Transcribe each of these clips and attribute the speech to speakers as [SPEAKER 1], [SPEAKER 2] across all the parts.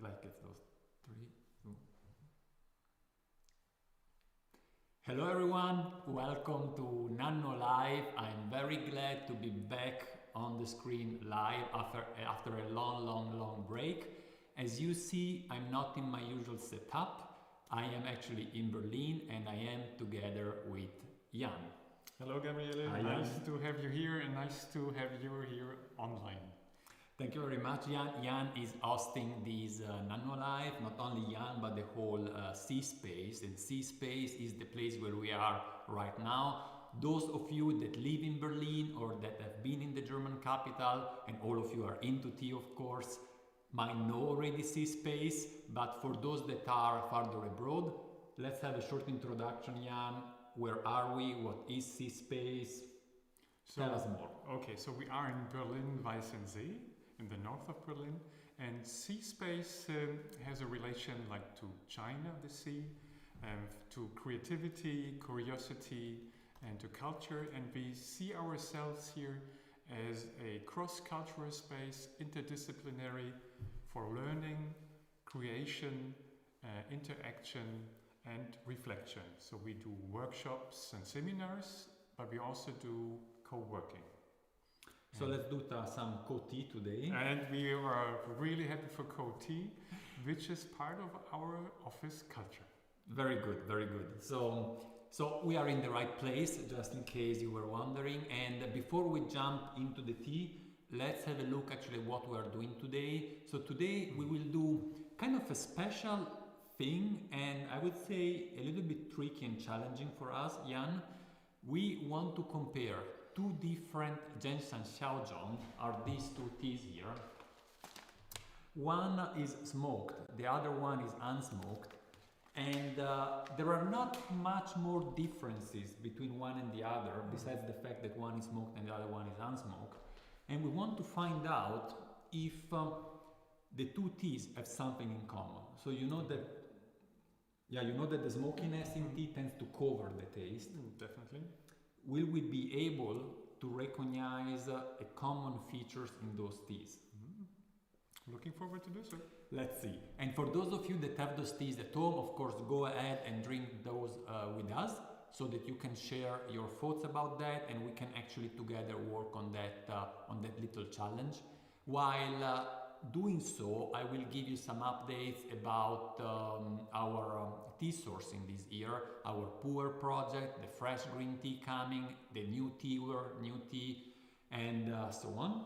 [SPEAKER 1] like it's those 3, 2. Hello everyone, welcome to NannuoLive. I'm very glad to be back on the screen live after a long break. As you see, I'm not in my usual setup. I am actually in Berlin and I am together with Jan.
[SPEAKER 2] Hello Gabriele, nice to have you here and nice to have you here online.
[SPEAKER 1] Thank you very much, Jan. Jan is hosting this NannuoLive, not only Jan, but the whole C-Space. And C-Space is the place where we are right now. Those of you that live in Berlin or that have been in the German capital, and all of you are into tea, of course, might know already C-Space. But for those that are farther abroad, let's have a short introduction, Jan. Where are we? What is C-Space? Tell us more.
[SPEAKER 2] Okay, so we are in Berlin-Weißensee, in the north of Berlin, and C-Space has a relation like to China, the sea, to creativity, curiosity, and to culture, and we see ourselves here as a cross-cultural space, interdisciplinary for learning, creation, interaction, and reflection. So we do workshops and seminars, but we also do co-working.
[SPEAKER 1] So let's do some co-tea today.
[SPEAKER 2] And we are really happy for co-tea, which is part of our office culture.
[SPEAKER 1] Very good, very good. So we are in the right place, just in case you were wondering. And before we jump into the tea, let's have a look actually what we are doing today. So today we will do kind of a special thing, and I would say a little bit tricky and challenging for us, Jan. We want to compare two different Zheng Shan Xiao Zhong, are these two teas here. One is smoked, the other one is unsmoked, and there are not much more differences between one and the other, besides the fact that one is smoked and the other one is unsmoked. And we want to find out if the two teas have something in common. So you know that the smokiness in tea tends to cover the taste.
[SPEAKER 2] Definitely.
[SPEAKER 1] Will we be able to recognize common features in those teas?
[SPEAKER 2] Looking forward to do so.
[SPEAKER 1] Let's see. And for those of you that have those teas at home, of course, go ahead and drink those with us so that you can share your thoughts about that and we can actually together work on that little challenge. While doing so, I will give you some updates about our tea sourcing this year, our Puer project, the fresh green tea coming, the new tea, and so on.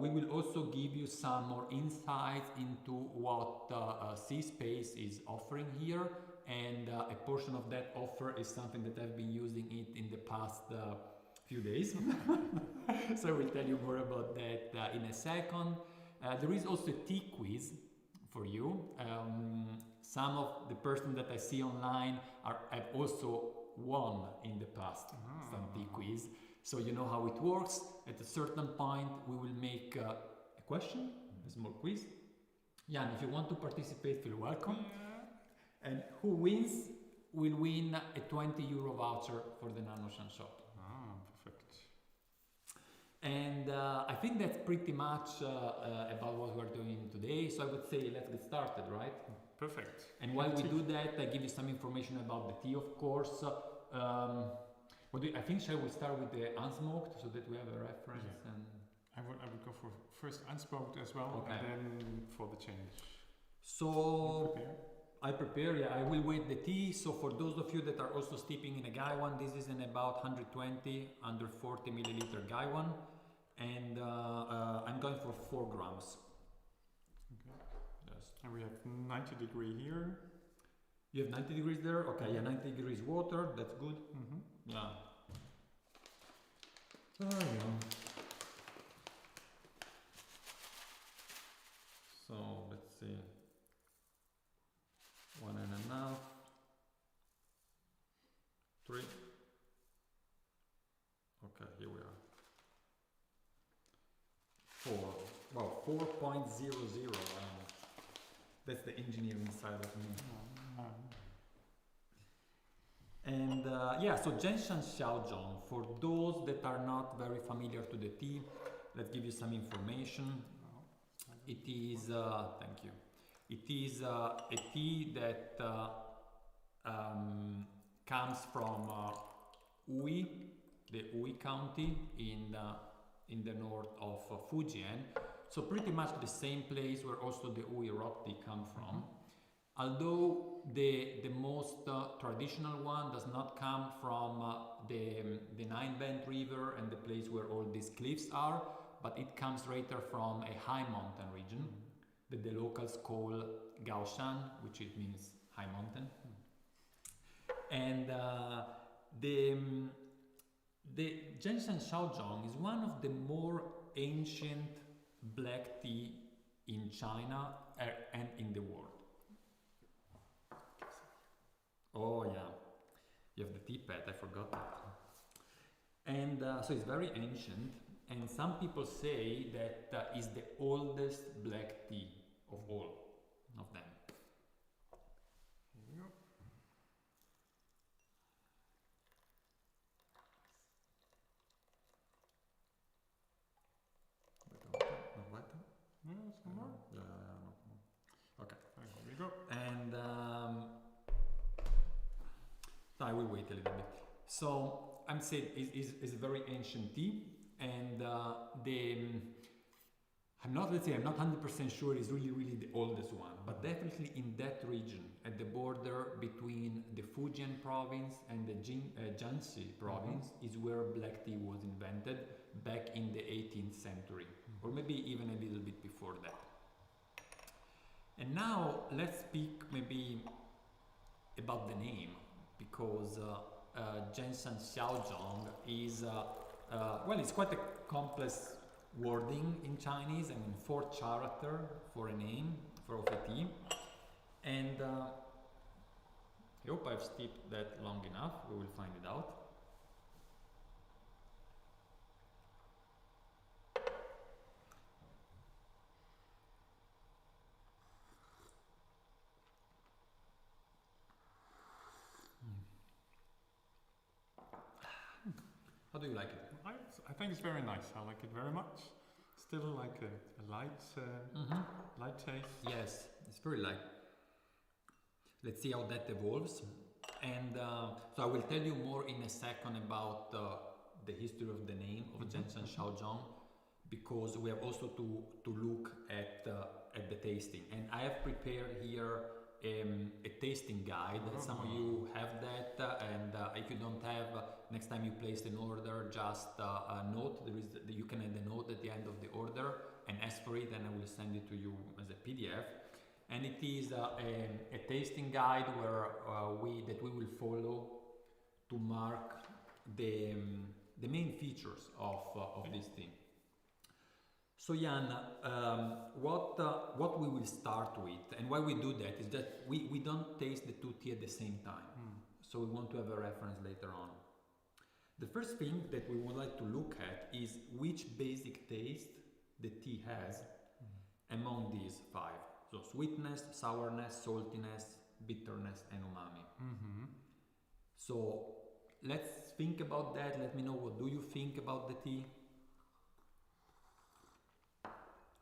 [SPEAKER 1] We will also give you some more insights into what C-Space is offering here, and a portion of that offer is something that I've been using it in the past few days. So I will tell you more about that in a second. There is also a tea quiz for you. Some of the persons that I see online have also won in the past some tea quiz. So you know how it works. At a certain point, we will make a question, a small quiz. Jan, if you want to participate, feel welcome.
[SPEAKER 2] Yeah.
[SPEAKER 1] And who wins will win a 20 euro voucher for the NannuoShan shop.
[SPEAKER 2] Perfect.
[SPEAKER 1] And I think that's pretty much about what we're doing today. So I would say let's get started, right?
[SPEAKER 2] Perfect.
[SPEAKER 1] And while we do that, I give you some information about the tea, of course. I think shall we start with the unsmoked so that we have a reference?
[SPEAKER 2] Yeah.
[SPEAKER 1] And
[SPEAKER 2] I would go for first unsmoked as well,
[SPEAKER 1] okay.
[SPEAKER 2] And then for the change.
[SPEAKER 1] So I prepare, yeah, I will wait the tea. So for those of you that are also steeping in a Gaiwan, this is in about 120, under 40 milliliter Gaiwan. And I'm going for 4 grams.
[SPEAKER 2] Okay.
[SPEAKER 1] Yes.
[SPEAKER 2] And we have 90 degree here.
[SPEAKER 1] You have 90 degrees there? Okay, yeah, 90 degrees water, that's good. Yeah. Yeah. So let's see. 1.5, 3. Okay, here we are. 4. Well, 4.00. That's the engineering side of me. And yeah, so Zheng Shan Xiao Zhong, for those that are not very familiar to the tea, let's give you some information. It is, thank you. It is a tea that comes from Ui, the Ui County in the north of Fujian. So pretty much the same place where also the Ui rock tea come from. Although the most traditional one does not come from the Nine Bend River and the place where all these cliffs are, but it comes rather from a high mountain region that the locals call Gaoshan, which it means high mountain. And the Zheng Shan Xiao Zhong is one of the more ancient black tea in China and in the world. Oh yeah, you have the tea pad, I forgot that. And so it's very ancient, and some people say that is the oldest black tea of all of them.
[SPEAKER 2] Here we go. Yeah, some more.
[SPEAKER 1] Okay.
[SPEAKER 2] Here we go.
[SPEAKER 1] And I will wait a little bit. So I'm saying is a very ancient tea, and I'm not 100% sure it's really the oldest one, but definitely in that region at the border between the Fujian province and the Jiangxi province is where black tea was invented back in the 18th century, or maybe even a little bit before that. And now let's speak maybe about the name, because Zheng Shan Xiao Zhong is, well, it's quite a complex wording in Chinese. I mean, 4 characters for a name, for a tea. And I hope I've skipped that long enough. We will find it out. How do you like it?
[SPEAKER 2] I think it's very nice. I like it very much. Still like a light, light taste.
[SPEAKER 1] Yes, it's very light. Let's see how that evolves. And so I will tell you more in a second about the history of the name of Zheng Shan Xiao Zhong, because we have also to look at the tasting. And I have prepared here a tasting guide. Some of you have that, and if you don't have, next time you place an order, just note. You can add a note at the end of the order and ask for it, and I will send it to you as a PDF. And it is a tasting guide where we will follow to mark the main features of this thing. So Jan, what we will start with, and why we do that, is that we don't taste the 2 tea at the same time. So we want to have a reference later on. The first thing that we would like to look at is which basic taste the tea has among these 5. So sweetness, sourness, saltiness, bitterness, and umami. So let's think about that. Let me know, what do you think about the tea?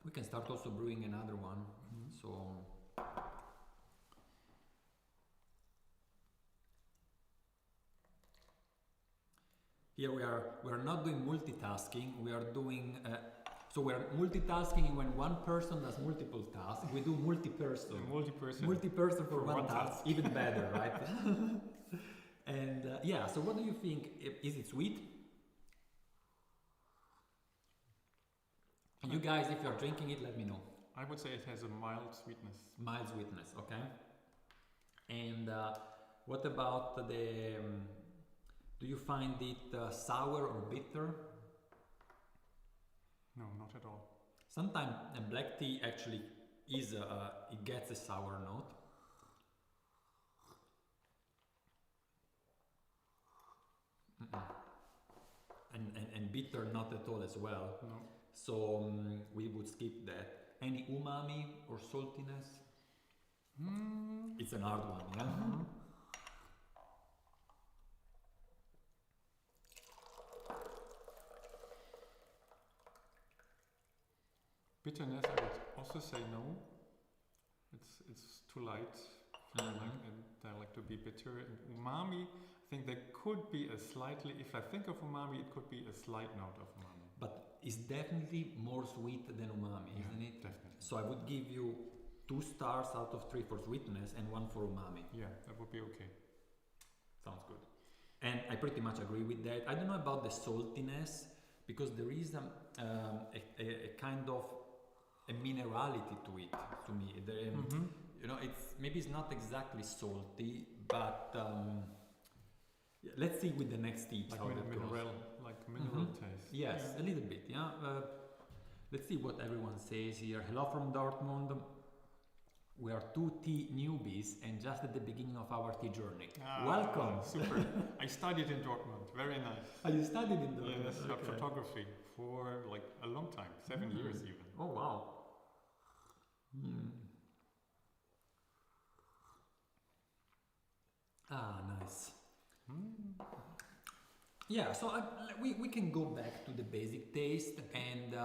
[SPEAKER 1] We can start also brewing another one. So here we are not doing multitasking. We are doing so we are multitasking when one person does multiple tasks. We do multi-person. Multi-person for one task. Even better, right? And yeah. So what do you think? Is it sweet? You guys, if you're drinking it, let me know.
[SPEAKER 2] I would say it has a mild sweetness.
[SPEAKER 1] Mild sweetness, okay. And what about the... do you find it sour or bitter?
[SPEAKER 2] No, not at all.
[SPEAKER 1] Sometimes black tea actually is, it gets a sour note. And bitter not at all as well.
[SPEAKER 2] No.
[SPEAKER 1] So we would skip that. Any umami or saltiness? It's an hard one, yeah?
[SPEAKER 2] Bitterness, I would also say no. It's too light. And I like to be bitter. And umami, I think there could be a slightly, if I think of umami, it could be a slight note of umami.
[SPEAKER 1] But it's definitely more sweet than umami, isn't it?
[SPEAKER 2] Definitely.
[SPEAKER 1] So I would give you 2 stars out of 3 for sweetness and 1 for umami.
[SPEAKER 2] Yeah, that would be okay.
[SPEAKER 1] Sounds good. And I pretty much agree with that. I don't know about the saltiness, because there is a kind of a minerality to it, to me. You know, it's not exactly salty, but let's see with the next each
[SPEAKER 2] like
[SPEAKER 1] how that
[SPEAKER 2] mineral,
[SPEAKER 1] goes.
[SPEAKER 2] like mineral taste.
[SPEAKER 1] Yes, a little bit. Yeah. Let's see what everyone says here. Hello from Dortmund. We are 2 tea newbies and just at the beginning of our tea journey. Welcome.
[SPEAKER 2] Super. I studied in Dortmund. Very nice.
[SPEAKER 1] Oh, you studied in Dortmund?
[SPEAKER 2] Yes, photography for like a long time, 7 years even.
[SPEAKER 1] Oh wow. Ah, nice. Yeah, so we can go back to the basic taste, and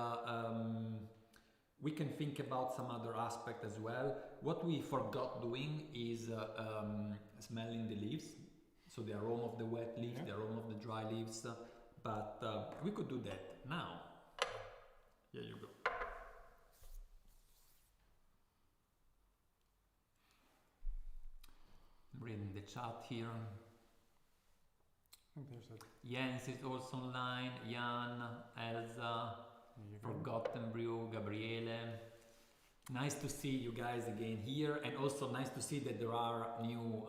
[SPEAKER 1] we can think about some other aspect as well. What we forgot doing is smelling the leaves, so the aroma of the wet leaves, the aroma of the dry leaves, but we could do that now. Here you go. I'm reading the chat here.
[SPEAKER 2] I think there's a
[SPEAKER 1] Jens is also online, Jan, Elsa, Forgotten Brew, Gabriele. Nice to see you guys again here, and also nice to see that there are new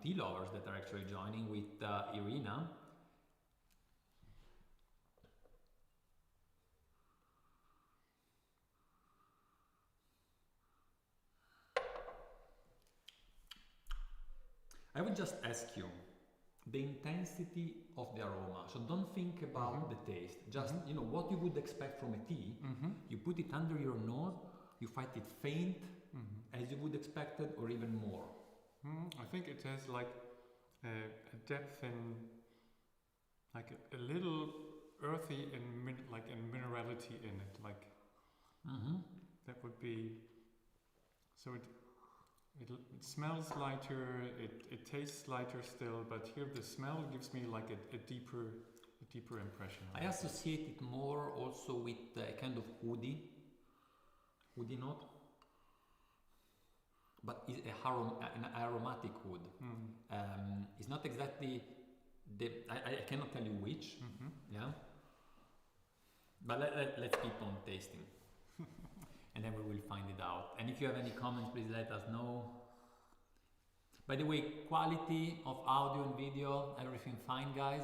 [SPEAKER 1] tea lovers that are actually joining with Irina. I would just ask you the intensity of the aroma. So don't think about the taste. Just what you would expect from a tea. You put it under your nose. You find it faint, as you would expect it, or even more.
[SPEAKER 2] I think it has like a depth and like a little earthy and minerality in it. Like that would be. So it smells lighter. It tastes lighter still, but here the smell gives me like a deeper impression.
[SPEAKER 1] I associate it more also with a kind of woody note, but it's an aromatic wood. It's not exactly I cannot tell you which. Yeah, but let's keep on tasting. And then we will find it out. And if you have any comments, please let us know. By the way, quality of audio and video, everything fine, guys?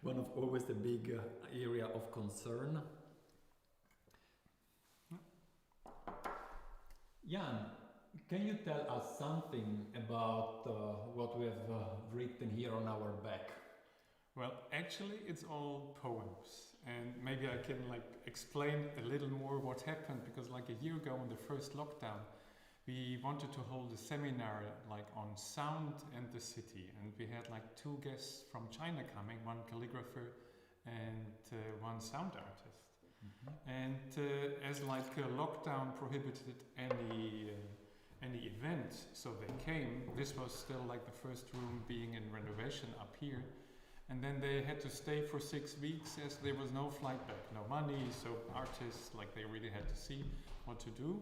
[SPEAKER 1] One of always the big area of concern. Jan, can you tell us something about what we have written here on our back?
[SPEAKER 2] Well, actually, it's all poems. And maybe I can explain a little more what happened, because like a year ago in the first lockdown, we wanted to hold a seminar on sound and the city. And we had 2 guests from China coming, 1 calligrapher and 1 sound artist. And as lockdown prohibited any event, so they came. This was still the first room being in renovation up here. And then they had to stay for 6 weeks as there was no flight back, no money, so artists, they really had to see what to do.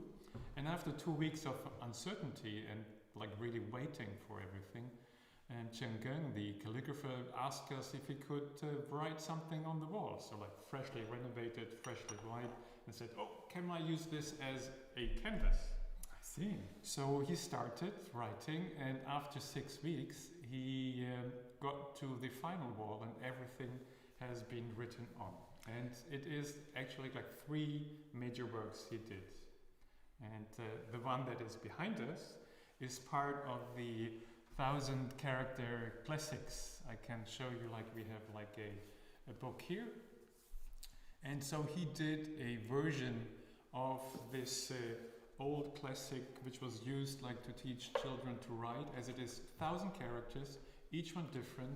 [SPEAKER 2] And after 2 weeks of uncertainty and really waiting for everything, and Zheng Shan, the calligrapher, asked us if he could write something on the wall. So freshly renovated, freshly white, and said, oh, can I use this as a canvas?
[SPEAKER 1] I see.
[SPEAKER 2] So he started writing, and after 6 weeks, he got to the final wall and everything has been written on. And it is actually 3 major works he did. And the one that is behind us is part of the 1,000 character classics. I can show you we have a book here. And so he did a version of this old classic which was used to teach children to write, as it is 1,000 characters, each one different,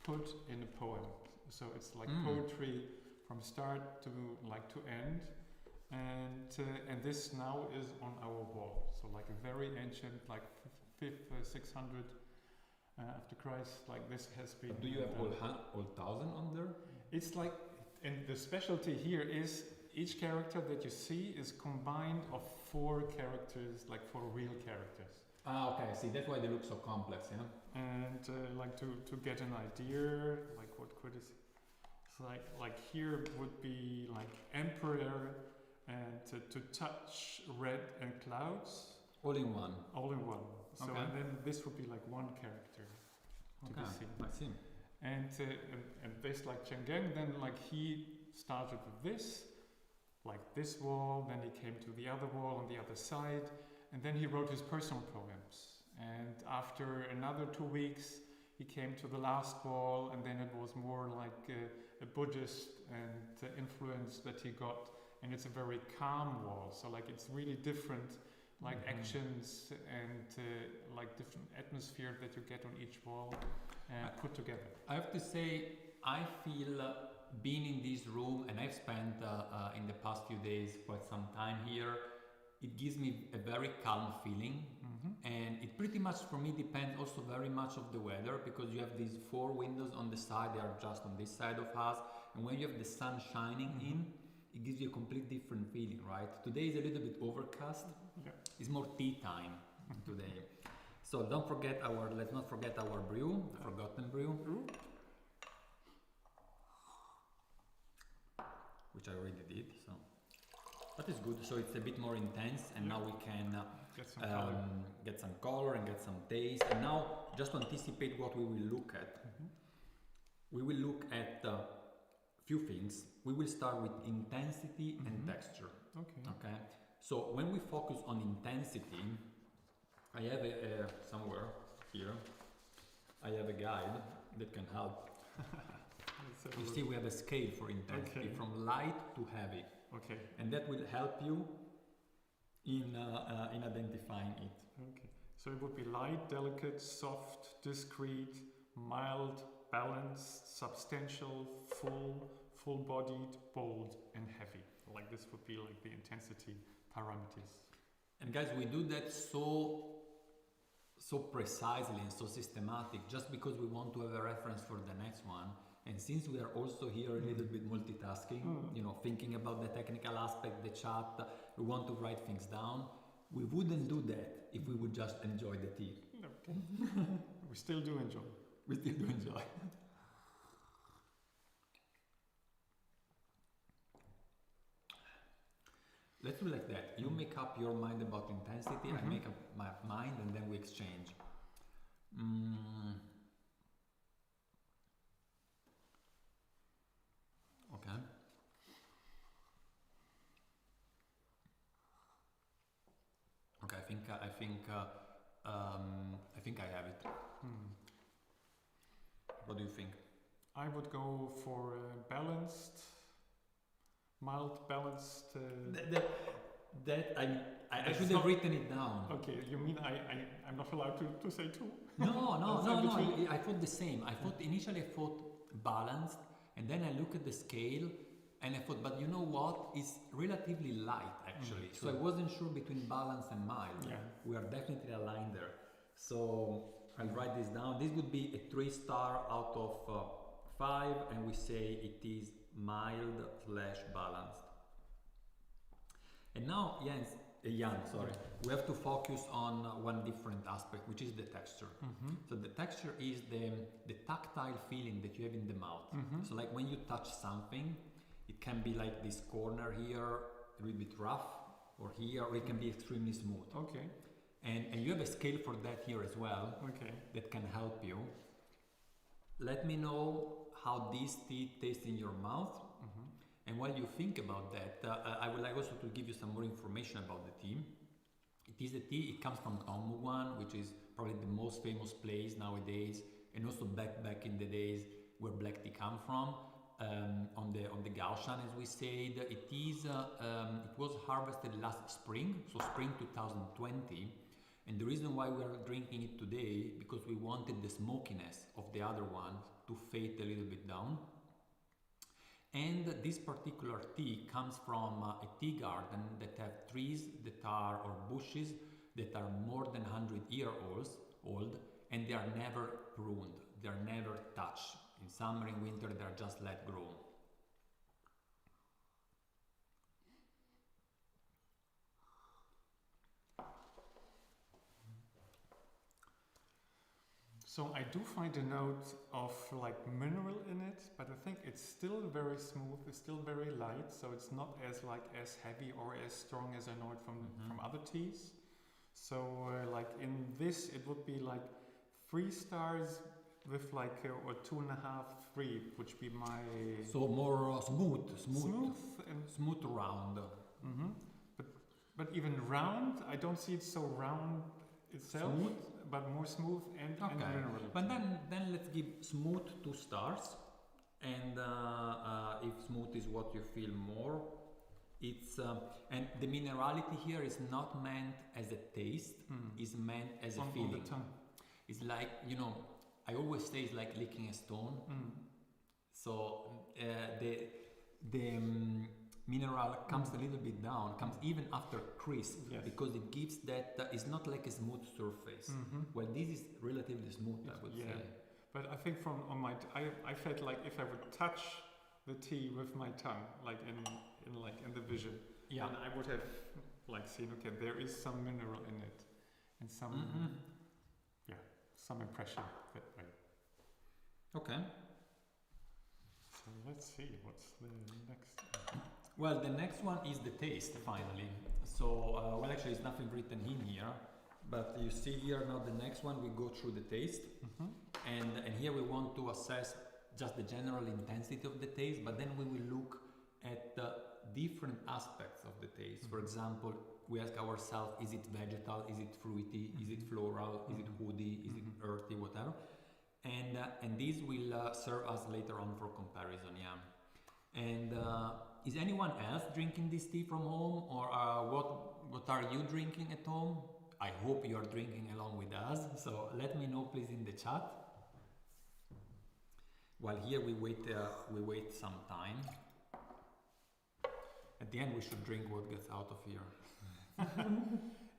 [SPEAKER 2] put in a poem. So it's poetry from start to end, and this now is on our wall. So like a very ancient, like 600 after Christ, like this has been.
[SPEAKER 1] Do you have all 1,000 on there?
[SPEAKER 2] It's like, and the specialty here is each character that you see is combined of 4 characters, like 4 real characters.
[SPEAKER 1] Ah, okay. See, that's why they look so complex, yeah.
[SPEAKER 2] And like to get an idea, like what could is, it's like here would be like emperor, and to touch red and clouds.
[SPEAKER 1] All in one.
[SPEAKER 2] All in one. So
[SPEAKER 1] Okay.
[SPEAKER 2] and then this would be like one character to be seen.
[SPEAKER 1] I see.
[SPEAKER 2] And this like Chengeng, then like he started with this, like this wall, then he came to the other wall on the other side, and then he wrote his personal poems. And after another 2 weeks, he came to the last wall, and then it was more like a Buddhist and influence that he got, and it's a very calm wall. So like it's really different, like actions and like different atmosphere that you get on each wall put together.
[SPEAKER 1] I have to say, I feel being in this room, and I've spent in the past few days quite some time here, it gives me a very calm feeling. And it pretty much for me depends also very much of the weather, because you have these 4 windows on the side, they are just on this side of us, and when you have the sun shining in, it gives you a completely different feeling, right? Today is a little bit overcast.
[SPEAKER 2] Yeah.
[SPEAKER 1] It's more tea time today. So let's not forget our brew, forgotten brew, which I already did. So that is good. So it's a bit more intense, and now we can get some color and get some taste. And now, just to anticipate what we will look at, we will look at few things. We will start with intensity and texture. Okay. So when we focus on intensity, I have somewhere here, I have a guide that can help. You see, we have a scale for intensity from light to heavy.
[SPEAKER 2] Okay.
[SPEAKER 1] And that will help you in identifying it.
[SPEAKER 2] Okay. So it would be light, delicate, soft, discreet, mild, balanced, substantial, full-bodied, bold, and heavy. Like this would be like the intensity parameters.
[SPEAKER 1] And guys, we do that so precisely and so systematic, just because we want to have a reference for the next one. And since we are also here a little bit multitasking, you know, thinking about the technical aspect, the chat, we want to write things down. We wouldn't do that if we would just enjoy the tea.
[SPEAKER 2] Okay. We still do enjoy.
[SPEAKER 1] We still do enjoy. Let's do like that. You make up your mind about intensity, I make up my mind, and then we exchange. Okay. Okay, I think I have it. What do you think?
[SPEAKER 2] I would go for balanced, mild, balanced.
[SPEAKER 1] I should have written it down.
[SPEAKER 2] Okay, you mean I'm not allowed to say 2?
[SPEAKER 1] No. I thought the same. Initially I thought balanced, and then I look at the scale, and I thought, but you know what? It's relatively light actually. So I wasn't sure between balance and mild.
[SPEAKER 2] Yeah.
[SPEAKER 1] We are definitely aligned there. So I'll write this down. This would be a 3-star out of 5, and we say it is mild/balanced. And now, Jan, we have to focus on one different aspect, which is the texture. So the texture is the tactile feeling that you have in the mouth. So like when you touch something, it can be like this corner here, a little bit rough, or here, or it can be extremely smooth.
[SPEAKER 2] Okay.
[SPEAKER 1] And you have a scale for that here as well.
[SPEAKER 2] Okay.
[SPEAKER 1] That can help you. Let me know how this tea tastes in your mouth. And while you think about that, I would like also to give you some more information about the tea. It is a tea, it comes from Dongmuguan, which is probably the most famous place nowadays, and also back in the days where black tea come from, on the Gaoshan, as we said. It was harvested last spring, so spring 2020. And the reason why we are drinking it today, because we wanted the smokiness of the other one to fade a little bit down. And this particular tea comes from a tea garden that have trees that are, or bushes that are more than 100 years old, and they are never pruned, they are never touched. In summer, in winter, they are just let grow.
[SPEAKER 2] So I do find a note of like mineral in it, but I think it's still very smooth, it's still very light, so it's not as heavy or as strong as I know it from other teas. So like in this, it would be like 3 stars with like or 2.5, 3, which be my.
[SPEAKER 1] So more smooth
[SPEAKER 2] and
[SPEAKER 1] smooth round.
[SPEAKER 2] But even round, I don't see it so round itself.
[SPEAKER 1] Smooth?
[SPEAKER 2] But more smooth and mineral.
[SPEAKER 1] But then let's give smooth 2 stars, and if smooth is what you feel more, it's and the minerality here is not meant as a taste, is meant as a feeling.
[SPEAKER 2] On the tongue.
[SPEAKER 1] It's like, you know, I always say it's like licking a stone. So the mineral comes a little bit down, comes even after crisp, because it gives that, it's not like a smooth surface. Well, this is relatively smooth, I would say.
[SPEAKER 2] But I think I felt like if I would touch the tea with my tongue, like in the vision, then I would have like seen, okay, there is some mineral in it, and some impression that way.
[SPEAKER 1] Okay.
[SPEAKER 2] So let's see what's the next.
[SPEAKER 1] Well, the next one is the taste, finally. So, well, actually, it's nothing written in here, but you see here now the next one, we go through the taste, and here we want to assess just the general intensity of the taste, but then we will look at different aspects of the taste. For example, we ask ourselves, is it vegetal, is it fruity, is it floral, is it woody, is it earthy, whatever, and these will serve us later on for comparison, And is anyone else drinking this tea from home, or what are you drinking at home? I hope you are drinking along with us, so let me know please in the chat. While here we wait some time. At the end we should drink what gets out of here.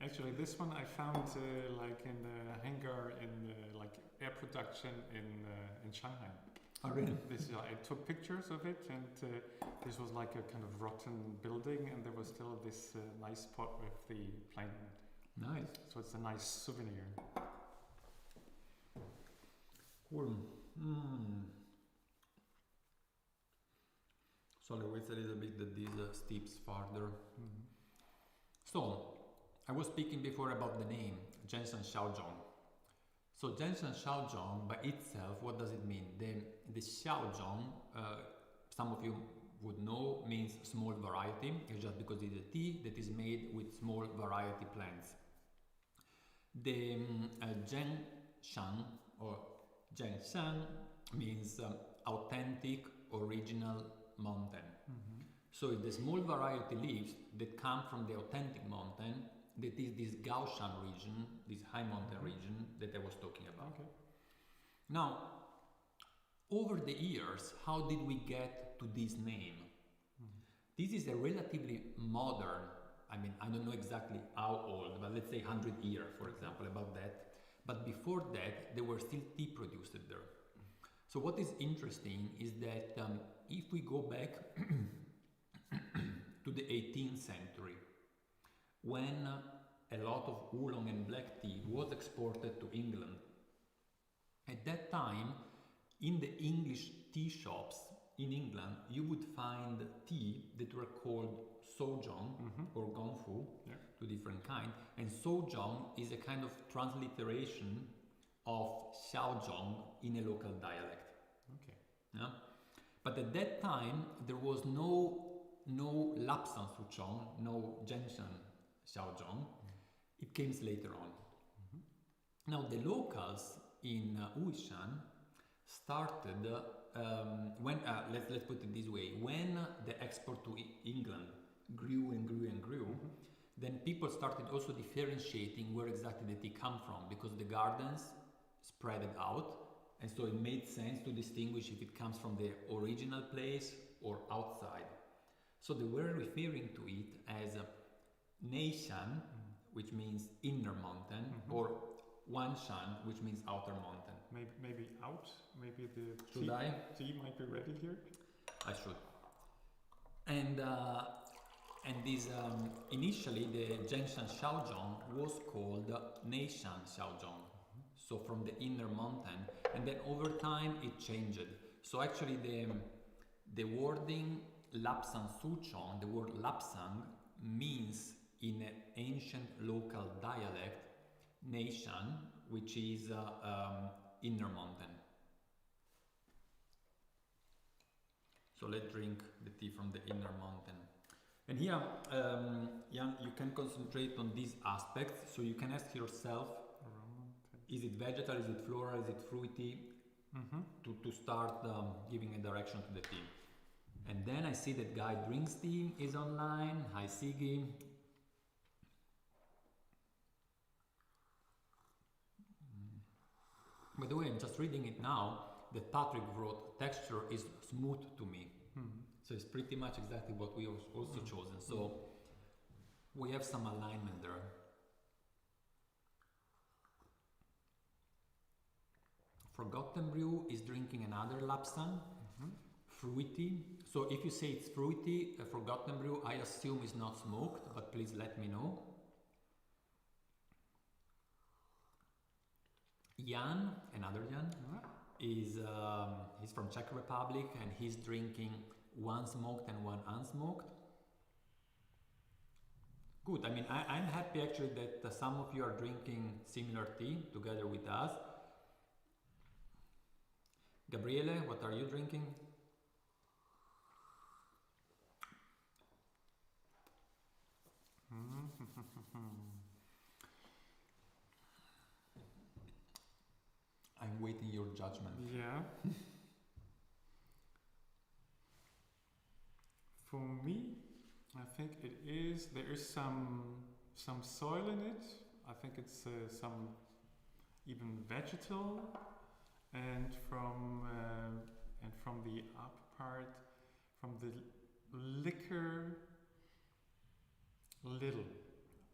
[SPEAKER 2] Actually, this one I found like in the hangar in like air production in Shanghai.
[SPEAKER 1] Oh, really?
[SPEAKER 2] I took pictures of it, and this was like a kind of rotten building, and there was still this nice pot with the plane.
[SPEAKER 1] Nice.
[SPEAKER 2] So it's a nice souvenir.
[SPEAKER 1] Cool. So I'll wait a little bit that this steeps further. So, I was speaking before about the name, Zheng Shan Xiao Zhong. So Zheng Shan Xiao Zhong by itself, what does it mean? The Xiao Zhong, some of you would know, means small variety. It's just because it's a tea that is made with small variety plants. The Zheng Shan or Zheng Shan means authentic, original mountain. So it's the small variety leaves that come from the authentic mountain, that is this Gaoshan region, this high mountain region that I was talking about.
[SPEAKER 2] Okay.
[SPEAKER 1] Now, over the years, how did we get to this name? This is a relatively modern, I mean, I don't know exactly how old, but let's say 100 years, for example, about that. But before that, there were still tea produced there. So what is interesting is that if we go back to the 18th century, when a lot of oolong and black tea was exported to England, at that time, in the English tea shops in England, you would find tea that were called Souchong or Gongfu, two different kinds, and Souchong is a kind of transliteration of Xiaozhong in a local dialect.
[SPEAKER 2] Okay.
[SPEAKER 1] Yeah? But at that time, there was no Lapsang Souchong, no Zheng Shan Xiao Zhong. It came later on. Now the locals in Wuishan started when let's put it this way: when the export to England grew and grew and grew, then people started also differentiating where exactly the tea come from, because the gardens spread it out, and so it made sense to distinguish if it comes from the original place or outside. So they were referring to it as Neishan, which means inner mountain, or Wanshan, which means outer mountain.
[SPEAKER 2] Maybe out. Maybe the tea might be ready here.
[SPEAKER 1] I should. And this initially the Zheng Shan Xiao Zhong was called Neishan Xiao Zhong. So from the inner mountain, and then over time it changed. So actually the wording Lapsang Souchong, the word Lapsang means in an ancient local dialect Neishan, which is inner mountain. So let's drink the tea from the inner mountain. And here, Jan, you can concentrate on these aspects. So you can ask yourself, is it vegetal, is it floral, is it fruity? To start giving a direction to the tea. And then I see that Guy Drinks Tea is online. Hi Sigi. By the way, I'm just reading it now, that Patrick wrote texture is smooth to me. So it's pretty much exactly what we also chosen. So we have some alignment there. Forgotten Brew is drinking another Lapsang, fruity. So if you say it's fruity, Forgotten Brew, I assume is not smoked, but please let me know. Jan, another Jan, is he's from Czech Republic and he's drinking one smoked and one unsmoked. Good. I mean, I'm happy actually that some of you are drinking similar tea together with us. Gabriele, what are you drinking? I'm waiting your judgment.
[SPEAKER 2] Yeah. For me, I think it is. There is some soil in it. I think it's some even vegetal, and from the upper part, from the liquor, little.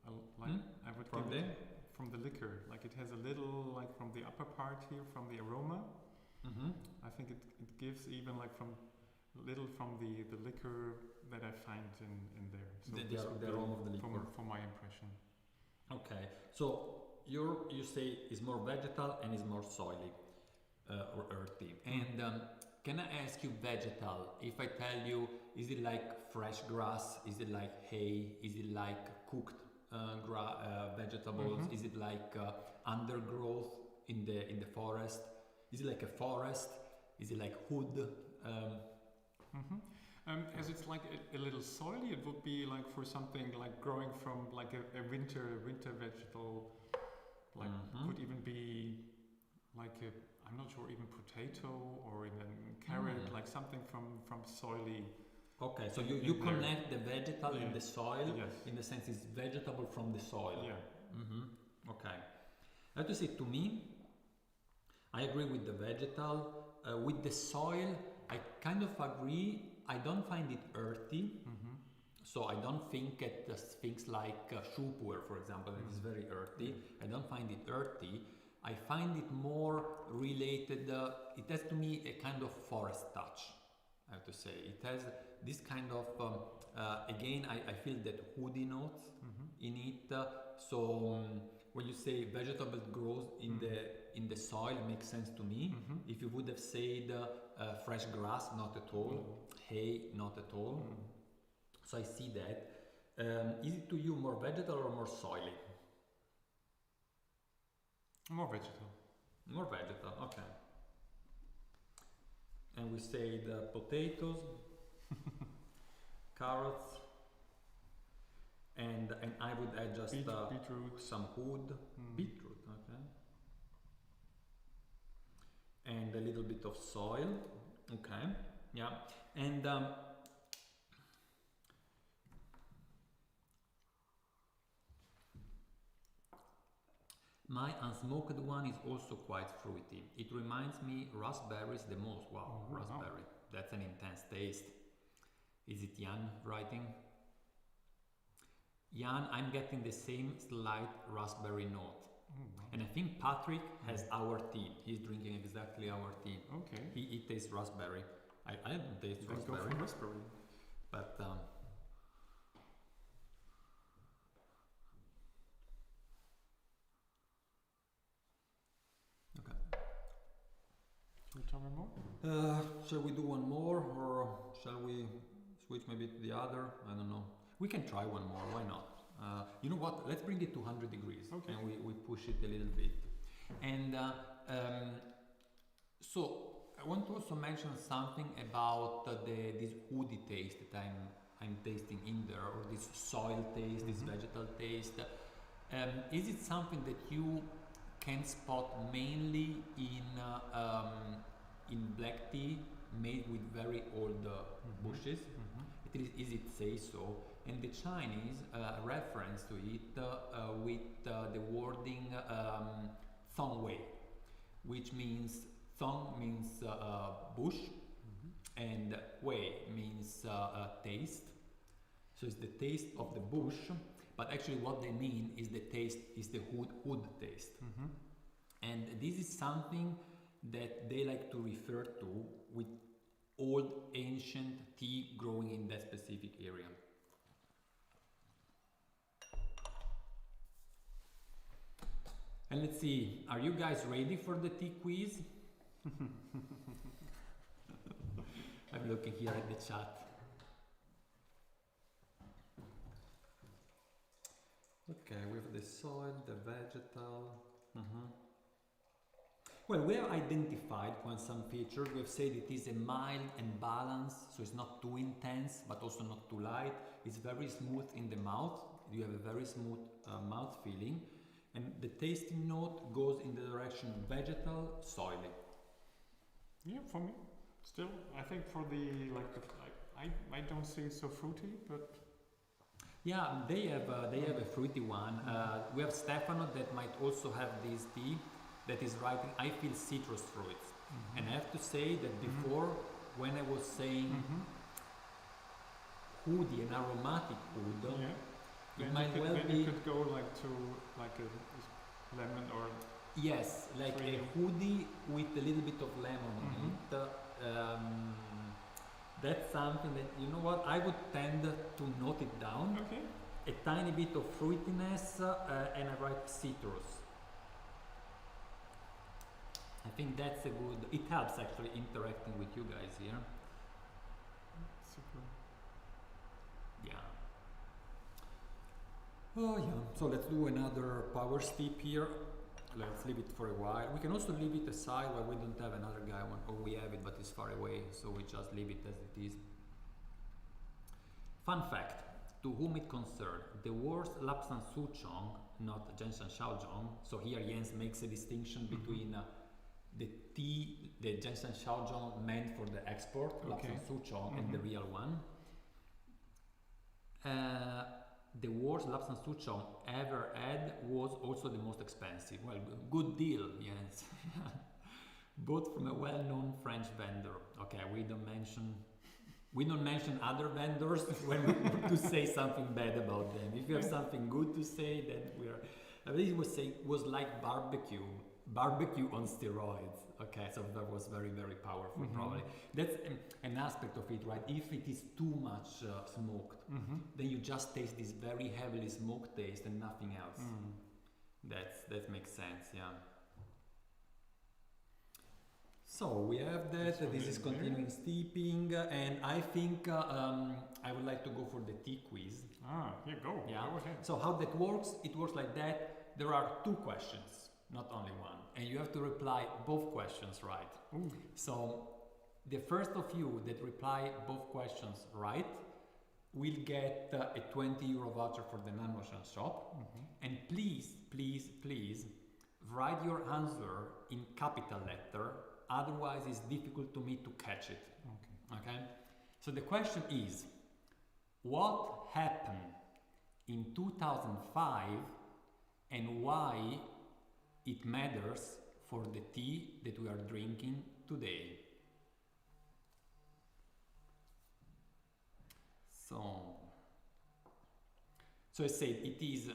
[SPEAKER 2] I would
[SPEAKER 1] from
[SPEAKER 2] give
[SPEAKER 1] the?
[SPEAKER 2] it from the liquor. Like it has a little, like from the upper part here, from the aroma. I think it gives even like from little from the liquor that I find in there. So
[SPEAKER 1] the aroma of the liquor.
[SPEAKER 2] From my impression.
[SPEAKER 1] Okay, so you say is more vegetal and is more soily or earthy. And can I ask you vegetal? If I tell you, is it like fresh grass? Is it like hay? Is it like cooked vegetables? Is it like undergrowth in the forest? Is it like a forest? Is it like wood?
[SPEAKER 2] As it's like a little soily, it would be like for something like growing from like a winter vegetable, like could even be like I'm not sure, even potato or even carrot, like something from soily.
[SPEAKER 1] Okay, so you connect the vegetal in the soil,
[SPEAKER 2] yes.
[SPEAKER 1] in the sense it's vegetable from the soil.
[SPEAKER 2] Yeah.
[SPEAKER 1] Okay. I have to say, to me, I agree with the vegetal. With the soil, I kind of agree. I don't find it earthy. So I don't think it things like Shupur, for example, it is very earthy. I don't find it earthy. I find it more related, it has to me a kind of forest touch, I have to say. It has this kind of, again, I feel that woody notes in it. So when you say vegetable grows in the soil, it makes sense to me. If you would have said fresh grass, not at all. Hay, not at all. So I see that. Is it to you more vegetal or more soily?
[SPEAKER 2] More vegetal.
[SPEAKER 1] More vegetal, okay. And we say the potatoes, carrots, and I would add just
[SPEAKER 2] beetroot,
[SPEAKER 1] some wood, beetroot, okay, and a little bit of soil, okay, yeah, and my unsmoked one is also quite fruity. It reminds me raspberries the most. Wow, raspberry. That's an intense taste. Is it Jan writing? Jan, I'm getting the same slight raspberry note.
[SPEAKER 2] Oh, wow.
[SPEAKER 1] And I think Patrick has our tea. He's drinking exactly our tea.
[SPEAKER 2] Okay.
[SPEAKER 1] He tastes raspberry. I don't taste
[SPEAKER 2] Then go
[SPEAKER 1] raspberry.
[SPEAKER 2] for raspberry.
[SPEAKER 1] But okay.
[SPEAKER 2] Shall we try one more?
[SPEAKER 1] Shall we do one more, or shall we switch maybe to the other? I don't know. We can try one more. Why not? You know what? Let's bring it to 100 degrees,
[SPEAKER 2] okay.
[SPEAKER 1] And we push it a little bit. And so I want to also mention something about this woody taste that I'm tasting in there, or this soil taste, this vegetal taste. Is it something that you can spot mainly in black tea made with very old bushes? It say so, and the Chinese reference to it with the wording Thong Wei, which means Thong means bush, and Wei means taste. So it's the taste of the bush, but actually what they mean is the taste is the wood taste. And this is something that they like to refer to with old ancient tea growing in that specific area. And let's see, are you guys ready for the tea quiz? I'm looking here at the chat. Okay, we have the soil, the vegetal. Well, we have identified some features. We have said it is a mild and balanced, so it's not too intense, but also not too light. It's very smooth in the mouth. You have a very smooth mouth feeling. And the tasting note goes in the direction vegetal, soily.
[SPEAKER 2] Yeah, for me, still, I think for the, I don't see it so fruity, but...
[SPEAKER 1] Yeah, they have a fruity one. We have Stefano that might also have this tea that is writing, I feel citrus fruits. And I have to say that before, when I was saying woody, an aromatic wood, it might well be...
[SPEAKER 2] you could go to a lemon or...
[SPEAKER 1] Yes, like a woody with a little bit of lemon in it. That's something that, you know what, I would tend to note it down.
[SPEAKER 2] Okay.
[SPEAKER 1] A tiny bit of fruitiness, and I write citrus. I think that's a good, it helps actually interacting with you guys here.
[SPEAKER 2] Super.
[SPEAKER 1] Yeah. Oh yeah, so let's do another power steep here. Let's leave it for a while. We can also leave it aside while we don't have another guy one, or we have it but it's far away, so we just leave it as it is. Fun fact, to whom it concerned, the words Lapsang Souchong, not Zheng Shan Xiao Zhong, so here Jens makes a distinction between the tea, the Zheng Shan Xiao Zhong meant for the export, Lapsang Souchong, and the real one. The worst Lapsang Souchong ever had was also the most expensive. Well, good deal, yes. Bought from a well-known French vendor. Okay, we don't mention other vendors when we want to say something bad about them. If you have something good to say, then we are. I believe it was saying was like barbecue on steroids. Okay, so that was very, very powerful. Probably that's an aspect of it, right? If it is too much smoked, then you just taste this very heavily smoked taste and nothing else. That makes sense, yeah. So we have that. This is continuing steeping, and I think I would like to go for the tea quiz.
[SPEAKER 2] Go ahead.
[SPEAKER 1] So how that works? It works like that. There are 2 questions, not only one, and you have to reply both questions right.
[SPEAKER 2] Ooh.
[SPEAKER 1] So the first of you that reply both questions right will get a 20 euro voucher for the NannuoShan shop. And please write your answer in capital letter, otherwise it's difficult to me to catch it. Okay? So the question is, what happened in 2005 and why it matters for the tea that we are drinking today? So I said it is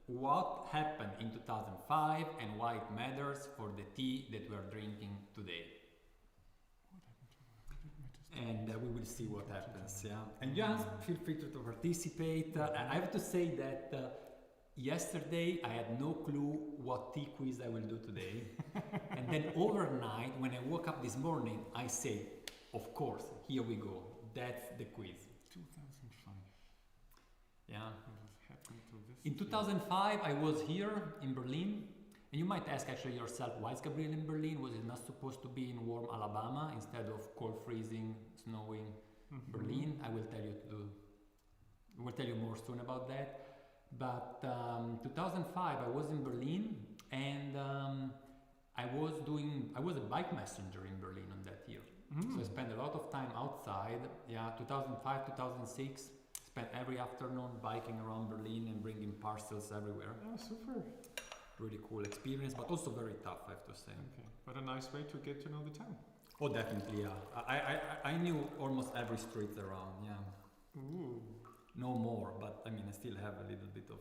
[SPEAKER 1] what happened in 2005 and why it matters for the tea that we are drinking today. And we will see what happens, yeah. And just feel free to participate. I have to say that yesterday I had no clue what tea quiz I will do today. And then overnight, when I woke up this morning, I said, of course, here we go. That's the quiz.
[SPEAKER 2] 2005.
[SPEAKER 1] Yeah.
[SPEAKER 2] What happened to this?
[SPEAKER 1] In 2005, I was here in Berlin. And you might ask actually yourself, why is Gabriele in Berlin? Was it not supposed to be in warm Alabama instead of cold freezing, snowing Berlin? I will tell you more soon about that. But 2005, I was in Berlin, and I was a bike messenger in Berlin on that year. So I spent a lot of time outside. Yeah, 2005, 2006, spent every afternoon biking around Berlin and bringing parcels everywhere.
[SPEAKER 2] Oh, super.
[SPEAKER 1] Really cool experience, but also very tough, I have to say.
[SPEAKER 2] Okay, but a nice way to get to know the town.
[SPEAKER 1] Oh, definitely, yeah. I knew almost every street around, yeah.
[SPEAKER 2] Ooh.
[SPEAKER 1] No more, but I mean, I still have a little bit of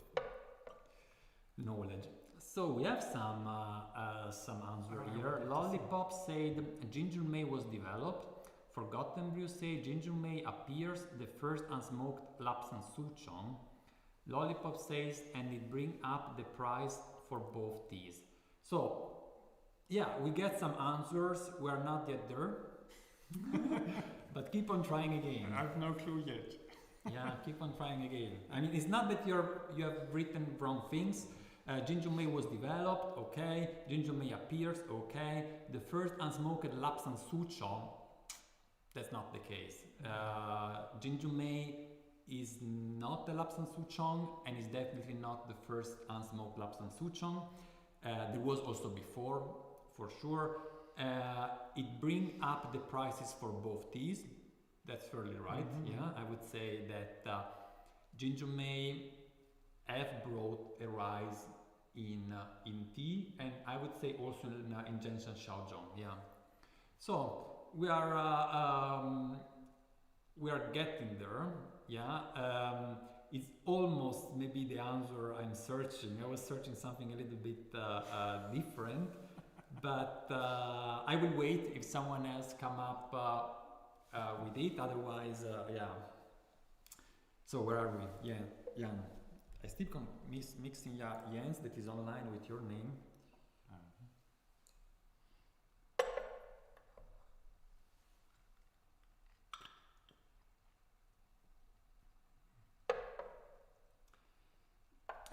[SPEAKER 1] knowledge. So we have some answer here. Lollipop said ginger may was developed. Forgotten Brew say ginger may appears the first unsmoked Lapsang Souchong. Lollipop says, and it bring up the price for both teas. So, yeah, we get some answers. We are not yet there, but keep on trying again.
[SPEAKER 2] I have no clue yet.
[SPEAKER 1] Yeah, keep on trying again. I mean, it's not that you have written wrong things. Ginger May was developed, okay. Ginger May appears, okay. The first unsmoked Lapsang Souchong, that's not the case. Ginger May is not the Lapsang Souchong and is definitely not the first unsmoked Lapsang Souchong. There was also before, for sure. It brings up the prices for both teas. That's fairly right. Yeah, I would say that Ginger May have brought a rise in tea, and I would say also in Zheng Shan Xiao Zhong. Yeah. So we are getting there. Yeah, it's almost maybe the answer I'm searching. I was searching something a little bit different, but I will wait if someone else come up with it. Otherwise, yeah. So where are we? Yeah, Jan. I still mixing Jens that is online with your name.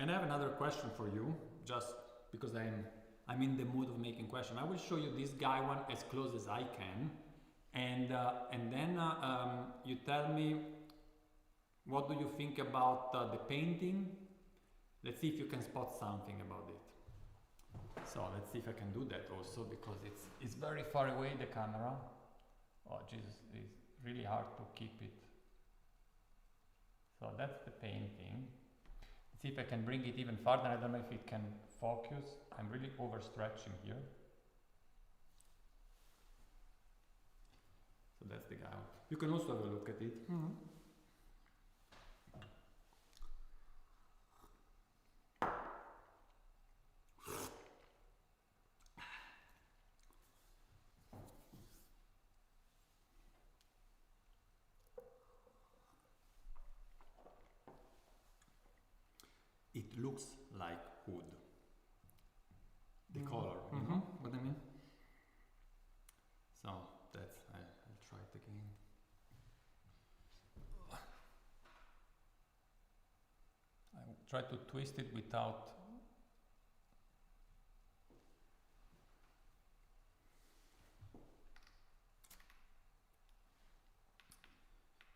[SPEAKER 1] And I have another question for you, just because I'm in the mood of making question. I will show you this guy one as close as I can, and then you tell me what do you think about the painting. Let's see if you can spot something about it. So let's see if I can do that also, because it's very far away, the camera. Oh Jesus, it's really hard to keep it. So that's the painting. See if I can bring it even farther. I don't know if it can focus. I'm really overstretching here. So that's the guy. You can also have a look at it. It looks like wood. The color, you know what I mean? So that's, I'll try it again. I try to twist it without.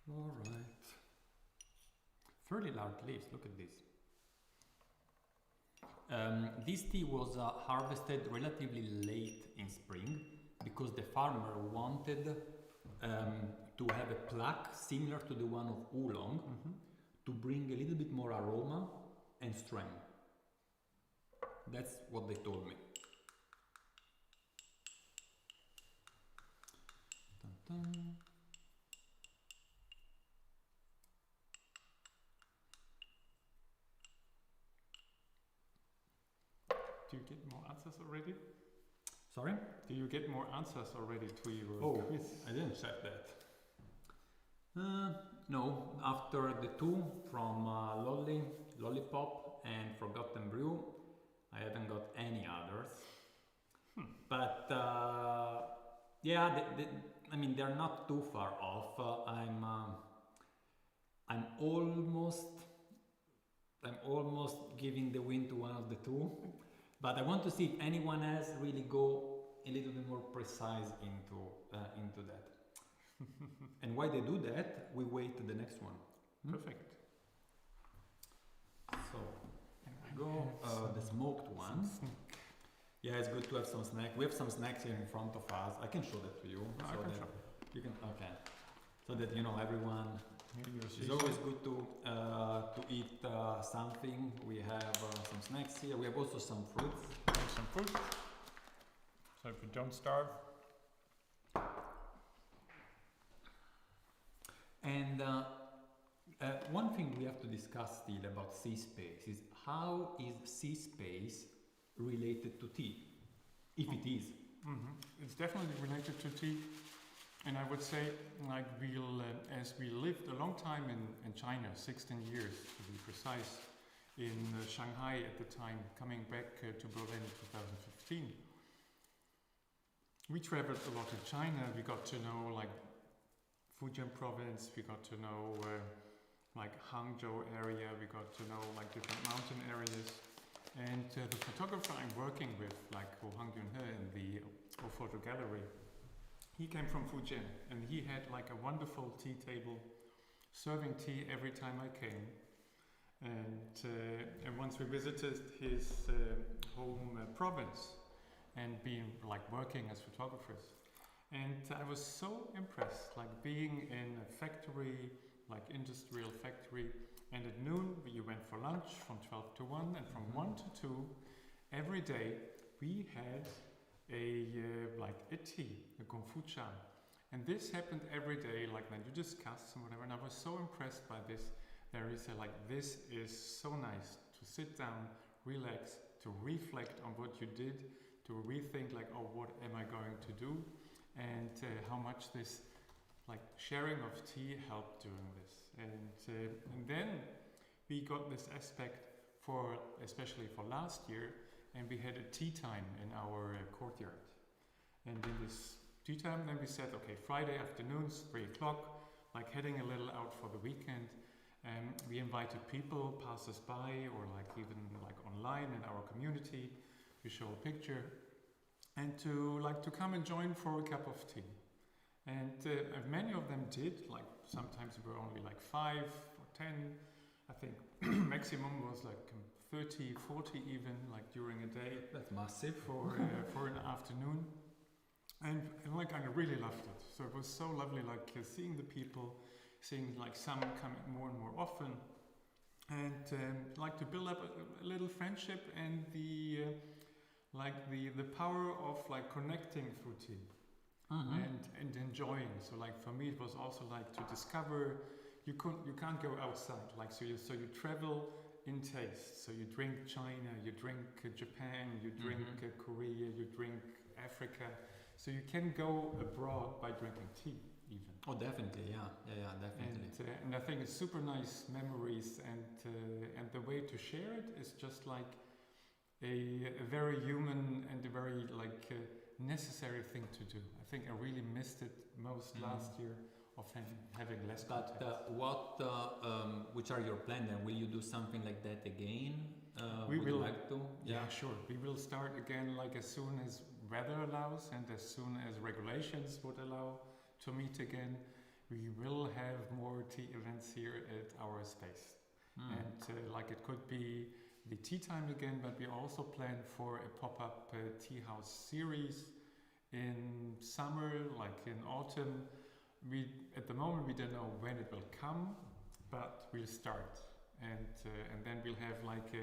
[SPEAKER 1] All right. Fairly large leaves, look at this. This tea was harvested relatively late in spring because the farmer wanted to have a plaque similar to the one of oolong to bring a little bit more aroma and strength. That's what they told me. Dun, dun.
[SPEAKER 2] Do you get more answers already?
[SPEAKER 1] Sorry?
[SPEAKER 2] Do you get more answers already to your quiz?
[SPEAKER 1] I didn't check that. No, after the two from Lollipop and Forgotten Brew, I haven't got any others. But yeah, I mean they're not too far off. I'm almost giving the win to one of the two, but I want to see if anyone else really go a little bit more precise into that. And while they do that, we wait to the next one.
[SPEAKER 2] Perfect.
[SPEAKER 1] So go the smoked one. Yeah, it's good to have some snack. We have some snacks here in front of us. I can show that to you.
[SPEAKER 2] No,
[SPEAKER 1] so
[SPEAKER 2] I can
[SPEAKER 1] that
[SPEAKER 2] show.
[SPEAKER 1] you can so that you know everyone. It's always good to eat something. We have some snacks here. We have also some fruits.
[SPEAKER 2] Some fruit. So if you don't starve.
[SPEAKER 1] And one thing we have to discuss still about sea space is how is sea space related to tea, if it is.
[SPEAKER 2] It's definitely related to tea. And I would say, like as we lived a long time in China, 16 years to be precise, in Shanghai at the time, coming back to Berlin in 2015. We traveled a lot in China. We got to know like Fujian province. We got to know like Hangzhou area. We got to know like different mountain areas. And the photographer I'm working with, like Hang Yunhe in the photo gallery, he came from Fujian and he had like a wonderful tea table, serving tea every time I came. And once we visited his home province and being like working as photographers, and I was so impressed, like being in a factory, like industrial factory, and at noon you went for lunch from 12 to 1, and from 1 to 2 every day we had a tea, a gongfu-cha. And this happened every day, like when you discuss and whatever, and I was so impressed by this. There is this is so nice to sit down, relax, to reflect on what you did, to rethink like, oh, what am I going to do? And how much this like sharing of tea helped doing this. And then we got this aspect for, especially for last year, and we had a tea time in our courtyard. And in this tea time, then we said, okay, Friday afternoons, 3 o'clock, like heading a little out for the weekend. We invited people, passers-by, or like even like online in our community. We show a picture, and to come and join for a cup of tea. And many of them did. Like sometimes we were only like 5 or 10. I think maximum was like 30, 40 even, like during a day.
[SPEAKER 1] That's massive
[SPEAKER 2] for an afternoon. And like I really loved it. So it was so lovely, like seeing the people, seeing like some coming more and more often, and like to build up a little friendship and the power of like connecting through tea and enjoying. So like for me it was also like to discover you can't go outside, like so you travel in taste. So you drink China, you drink Japan, you drink Korea, you drink Africa. So you can go abroad by drinking tea even.
[SPEAKER 1] Oh, definitely, yeah, definitely.
[SPEAKER 2] And I think it's super nice memories, and the way to share it is just like a very human and a very like necessary thing to do. I think I really missed it most last year of having less contact.
[SPEAKER 1] But which are your plans then? Will you do something like that again?
[SPEAKER 2] We will
[SPEAKER 1] like to.
[SPEAKER 2] Yeah, sure. We will start again like as soon as weather allows and as soon as regulations would allow to meet again. We will have more tea events here at our space. And like it could be the tea time again, but we also plan for a pop-up tea house series in summer, like in autumn. At the moment we don't know when it will come, but we'll start. And then we'll have like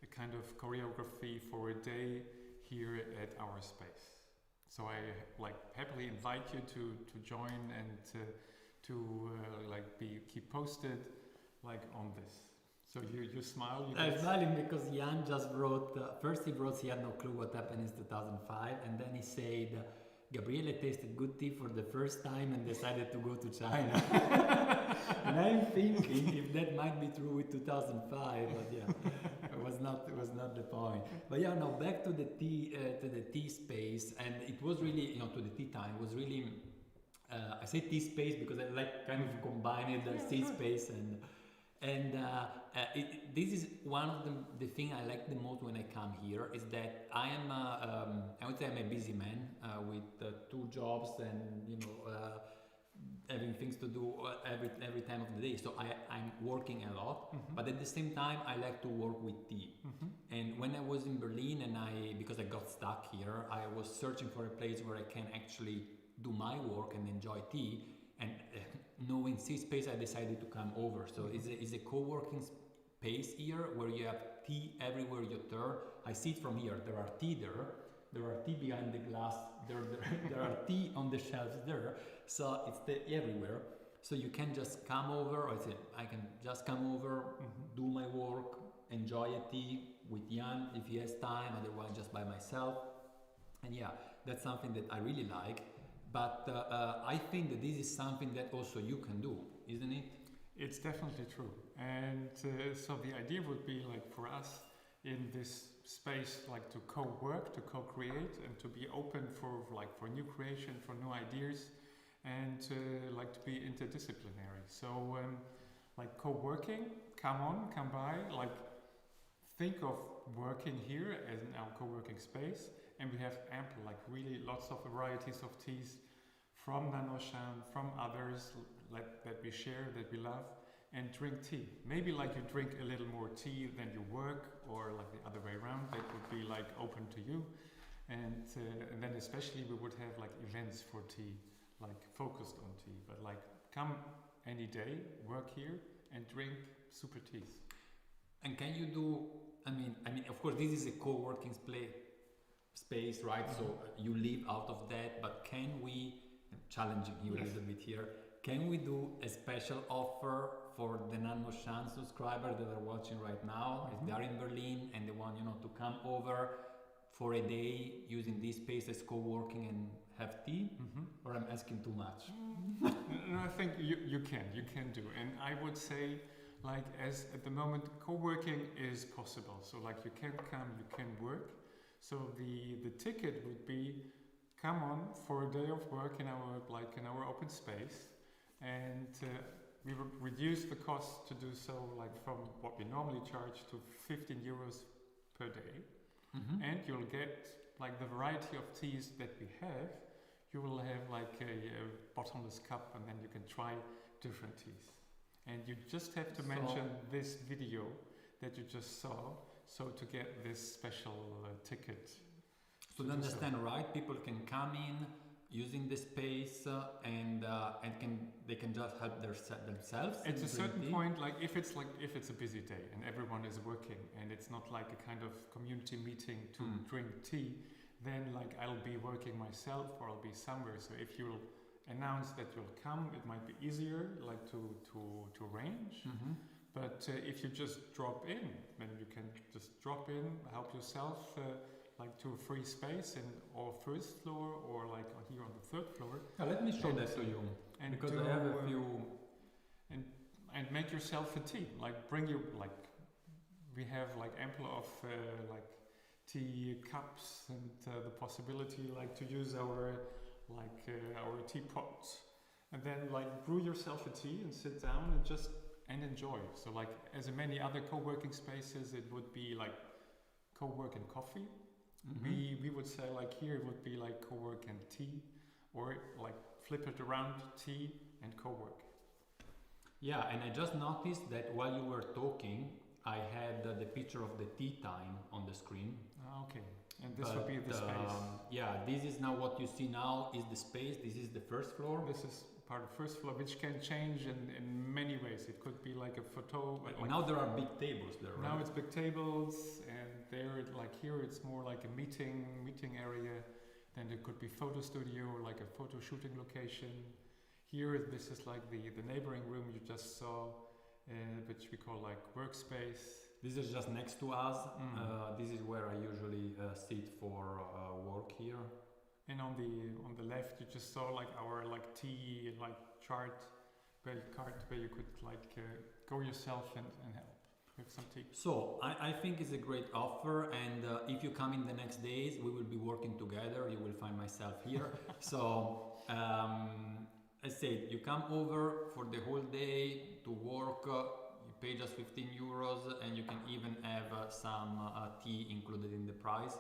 [SPEAKER 2] a kind of choreography for a day here at our space. So I like happily invite you to join and to keep posted like on this. So you smile.
[SPEAKER 1] I'm smiling because Jan just wrote. First he wrote he had no clue what happened in 2005, and then he said, Gabriele tasted good tea for the first time and decided to go to China. And I'm thinking if that might be true with 2005, but yeah, it was not the point. But yeah, now back to the tea space, and it was really, to the tea time, it was really, I say tea space because I like kind of combining the tea space this is one of the thing I like the most when I come here is that I am I would say I'm a busy man with 2 jobs and having things to do every time of the day. So I'm working a lot, but at the same time I like to work with tea. And when I was in Berlin and because I got stuck here, I was searching for a place where I can actually do my work and enjoy tea. And knowing C-Space, I decided to come over. So it's a co-working space here where you have tea everywhere you turn. I see it from here. There are tea there. There are tea behind the glass. There are tea on the shelves there. So it's everywhere. So you can just come over. I can just come over, do my work, enjoy a tea with Jan if he has time. Otherwise, just by myself. And yeah, that's something that I really like. But I think that this is something that also you can do, isn't it?
[SPEAKER 2] It's definitely true. And so the idea would be like for us in this space, like to co-work, to co-create, and to be open for new creation, for new ideas, and like to be interdisciplinary. So like co-working, come by, like think of working here as in our co-working space. And we have ample, like really lots of varieties of teas from NannuoShan, from others that we share, that we love, and drink tea. Maybe like you drink a little more tea than you work, or like the other way around, that would be like open to you. And then especially we would have like events for tea, like focused on tea, but like come any day, work here and drink super teas. And
[SPEAKER 1] can you do, I mean, of course this is a co-working space, right? So you live out of that, but can we, I'm challenging you a little bit here, can we do a special offer for the NannuoShan subscribers that are watching right now? If they are in Berlin and they want, to come over for a day using this space as co-working and have tea, or I'm asking too much?
[SPEAKER 2] No, I think you can do. And I would say, like, as at the moment, co-working is possible. So like you can come, you can work. So the ticket would be come on for a day of work in our open space, and we would reduce the cost to do so, like from what we normally charge to 15 euros per day, and you'll get like the variety of teas that we have. You will have like a bottomless cup, and then you can try different teas. And you just have to mention this video that you just saw. So to get this special ticket.
[SPEAKER 1] So to understand, right? People can come in using the space and they can just help themselves.
[SPEAKER 2] At a certain point, like if it's a busy day and everyone is working and it's not like a kind of community meeting to drink tea, then like I'll be working myself or I'll be somewhere. So if you'll announce that you'll come, it might be easier like to arrange. But if you just drop in, then you can just drop in, help yourself like to a free space or first floor or like here on the 3rd floor.
[SPEAKER 1] Let me show that to you. And because I have a few...
[SPEAKER 2] And make yourself a tea. Like bring your, like we have like ample of like tea cups and the possibility like to use our teapots. And then like brew yourself a tea and sit down and just enjoy. So like as in many other co-working spaces, it would be like co-work and coffee. We would say like here it would be like co-work and tea, or like flip it around, tea and co-work.
[SPEAKER 1] Yeah, and I just noticed that while you were talking, I had the picture of the tea time on the screen.
[SPEAKER 2] Okay, and this would be the space.
[SPEAKER 1] Yeah, this is now what you see now is the space. This is the 1st floor.
[SPEAKER 2] This is part of 1st floor, which can change in many ways. It could be like a photo. Like
[SPEAKER 1] now there are big tables there, right?
[SPEAKER 2] Now it's big tables, and there, like here, it's more like a meeting area. Then there could be photo studio or like a photo shooting location. Here, this is like the neighboring room you just saw, which we call like workspace.
[SPEAKER 1] This is just next to us. This is where I usually sit for work here.
[SPEAKER 2] And on the left, you just saw like our like tea like chart where you could like go yourself and help with some tea.
[SPEAKER 1] So I think it's a great offer, and if you come in the next days, we will be working together. You will find myself here. So I said, you come over for the whole day to work. You pay just 15 euros, and you can even have some tea included in the price.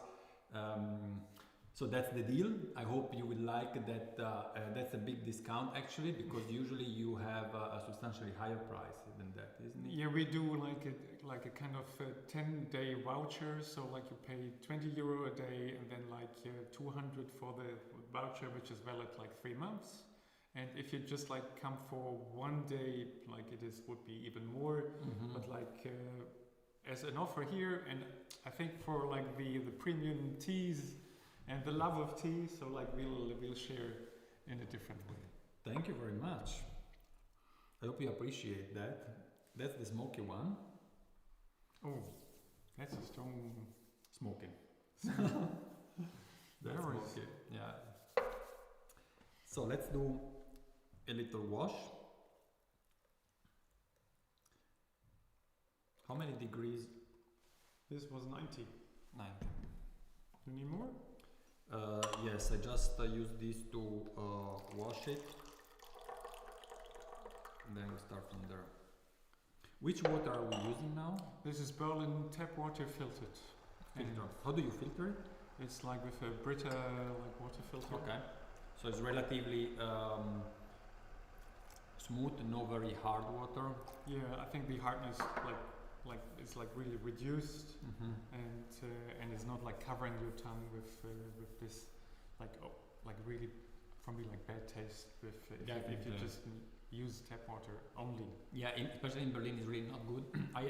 [SPEAKER 1] So that's the deal. I hope you will like that. That's a big discount actually, because usually you have a substantially higher price than that, isn't it?
[SPEAKER 2] Yeah, we do like a kind of 10-day voucher. So like you pay 20 euro a day, and then like 200 for the voucher, which is valid like 3 months. And if you just like come for 1 day, like would be even more. But like as an offer here, and I think for like the premium teas and the love of tea, so like we'll share in a different way.
[SPEAKER 1] Thank you very much. I hope you appreciate that. That's the smoky one.
[SPEAKER 2] Oh, that's a strong
[SPEAKER 1] Smoking. That's
[SPEAKER 2] Very
[SPEAKER 1] smoky. Yeah. So let's do a little wash. How many degrees?
[SPEAKER 2] This was 90.
[SPEAKER 1] 90.
[SPEAKER 2] You need more?
[SPEAKER 1] Yes, I just use this to wash it. And then we start from there. Which water are we using now?
[SPEAKER 2] This is Berlin tap water filtered.
[SPEAKER 1] Filter. How do you filter it?
[SPEAKER 2] It's like with a Brita like water filter.
[SPEAKER 1] Okay. So it's relatively smooth, no very hard water.
[SPEAKER 2] Yeah, I think the hardness like it's like really reduced, and it's not like covering your tongue with this like really probably like bad taste if you just use tap water only.
[SPEAKER 1] Yeah, especially in Berlin, it's really not good. I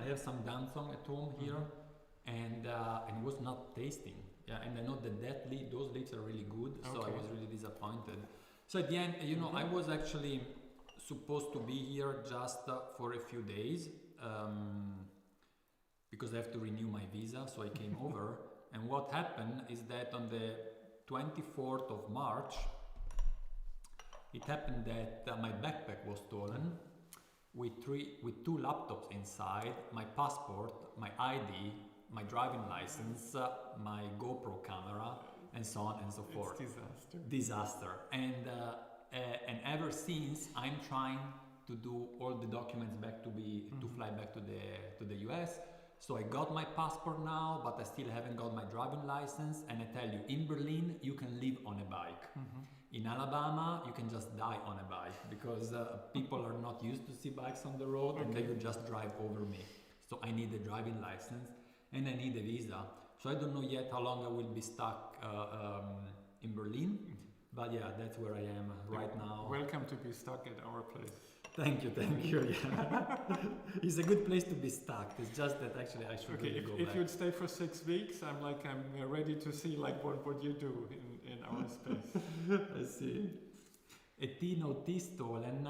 [SPEAKER 1] have some Danzong at home here, and it was not tasting. Yeah, and I know that those leaves are really good, so I was really disappointed. So at the end, I was actually supposed to be here just for a few days because I have to renew my visa, so I came over. And what happened is that on the 24th of March, it happened that my backpack was stolen with 2 laptops inside, my passport, my ID, my driving license, my GoPro camera, and so on and so forth.
[SPEAKER 2] It's
[SPEAKER 1] Disaster. And ever since, I'm trying to do all the documents back to fly back to the US. So I got my passport now, but I still haven't got my driving license. And I tell you, in Berlin, you can live on a bike. In Alabama, you can just die on a bike because people are not used to see bikes on the road, and they will just drive over me. So I need a driving license and I need a visa. So I don't know yet how long I will be stuck in Berlin, but yeah, that's where I am right now.
[SPEAKER 2] Welcome to be stuck at our place.
[SPEAKER 1] Thank you. Yeah. It's a good place to be stuck. It's just that actually I should really go back.
[SPEAKER 2] If you'd stay for 6 weeks, I'm ready to see like what you do in our space.
[SPEAKER 1] I see. A tea, no tea stolen?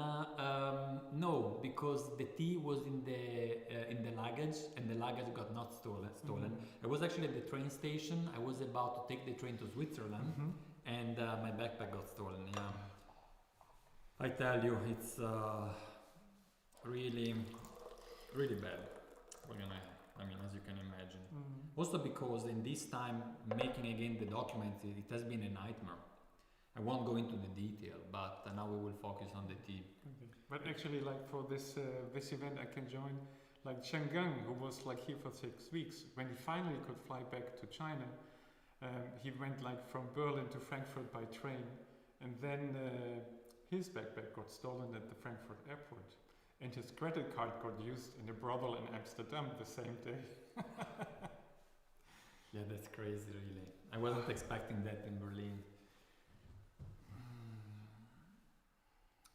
[SPEAKER 1] No, because the tea was in the luggage, and the luggage got not stolen. I was actually at the train station. I was about to take the train to Switzerland, and my backpack got stolen. Yeah, I tell you, it's really, really bad. As you can imagine. Also because in this time, making again the documents, it has been a nightmare. I won't go into the detail, but now we will focus on the tea.
[SPEAKER 2] But actually, like for this event, I can join like Shangang, who was like here for 6 weeks. When he finally could fly back to China, he went like from Berlin to Frankfurt by train, and then his backpack got stolen at the Frankfurt airport, and his credit card got used in a brothel in Amsterdam the same day.
[SPEAKER 1] Yeah, that's crazy, really. I wasn't expecting that in Berlin.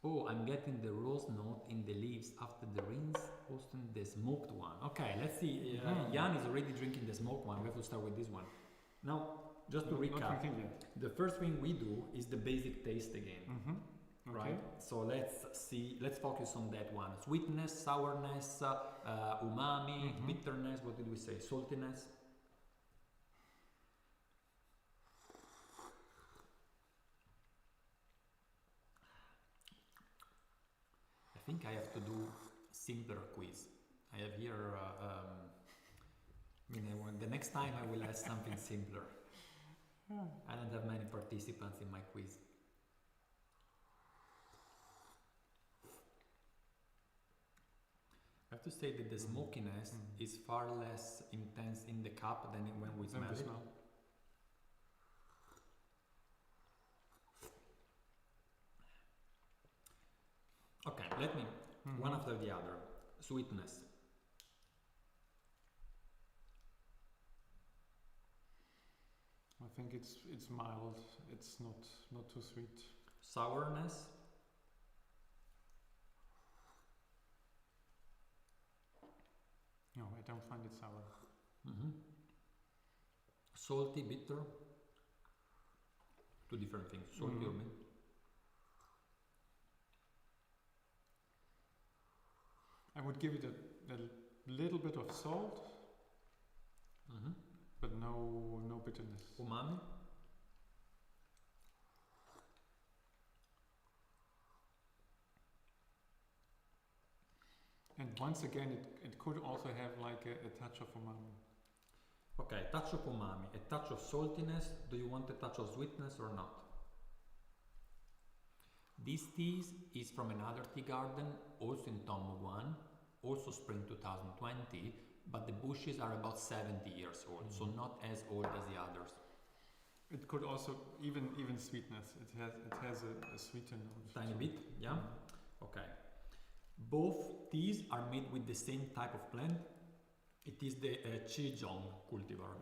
[SPEAKER 1] Oh, I'm getting the rose note in the leaves after the rinse, Austin, the smoked one. Okay, let's see. Jan is already drinking the smoked one. We have to start with this one. Now, just to recap, the first thing we do is the basic taste again.
[SPEAKER 2] Okay.
[SPEAKER 1] right? So let's focus on that one. Sweetness, sourness, umami, bitterness, what did we say? Saltiness. I think I have to do simpler quiz. I have here, the next time I will ask something simpler. I don't have many participants in my quiz. I have to say that the smokiness is far less intense in the cup than when we smell it. Okay, let me, one after the other. Sweetness.
[SPEAKER 2] I think it's mild. It's not too sweet.
[SPEAKER 1] Sourness.
[SPEAKER 2] No, I don't find it sour.
[SPEAKER 1] Salty, bitter. Two different things. Salty or mint.
[SPEAKER 2] I would give it a little bit of salt, but no bitterness.
[SPEAKER 1] Umami.
[SPEAKER 2] And once again, it could also have like a touch of umami.
[SPEAKER 1] Okay, touch of umami, a touch of saltiness. Do you want a touch of sweetness or not? This tea is from another tea garden, also in Tongmuguan, also spring 2020, but the bushes are about 70 years old, so not as old as the others.
[SPEAKER 2] It could also, even sweetness, it has a sweeter note.
[SPEAKER 1] Tiny bit, yeah? Okay. Both teas are made with the same type of plant. It is the Zheng cultivar.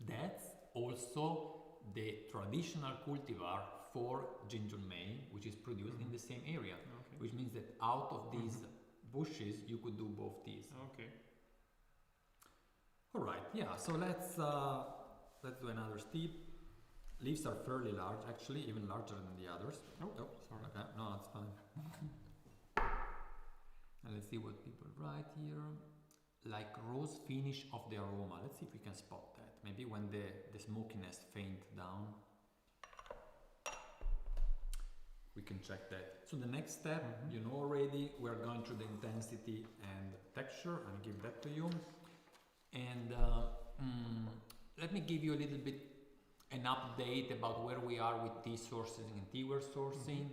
[SPEAKER 1] That's also the traditional cultivar for Jinjunmei, which is produced in the same area, which means that out of these bushes you could do both teas.
[SPEAKER 2] Okay.
[SPEAKER 1] All right, yeah. So let's do another steep. Leaves are fairly large, actually, even larger than the others.
[SPEAKER 2] Oh, sorry.
[SPEAKER 1] Okay, no, that's fine. And let's see what people write here. Like rose finish of the aroma. Let's see if we can spot that. Maybe when the smokiness faint down. We can check that. So the next step, you know already, we're going through the intensity and texture. I'll give that to you. And let me give you a little bit an update about where we are with tea sourcing and teaware sourcing.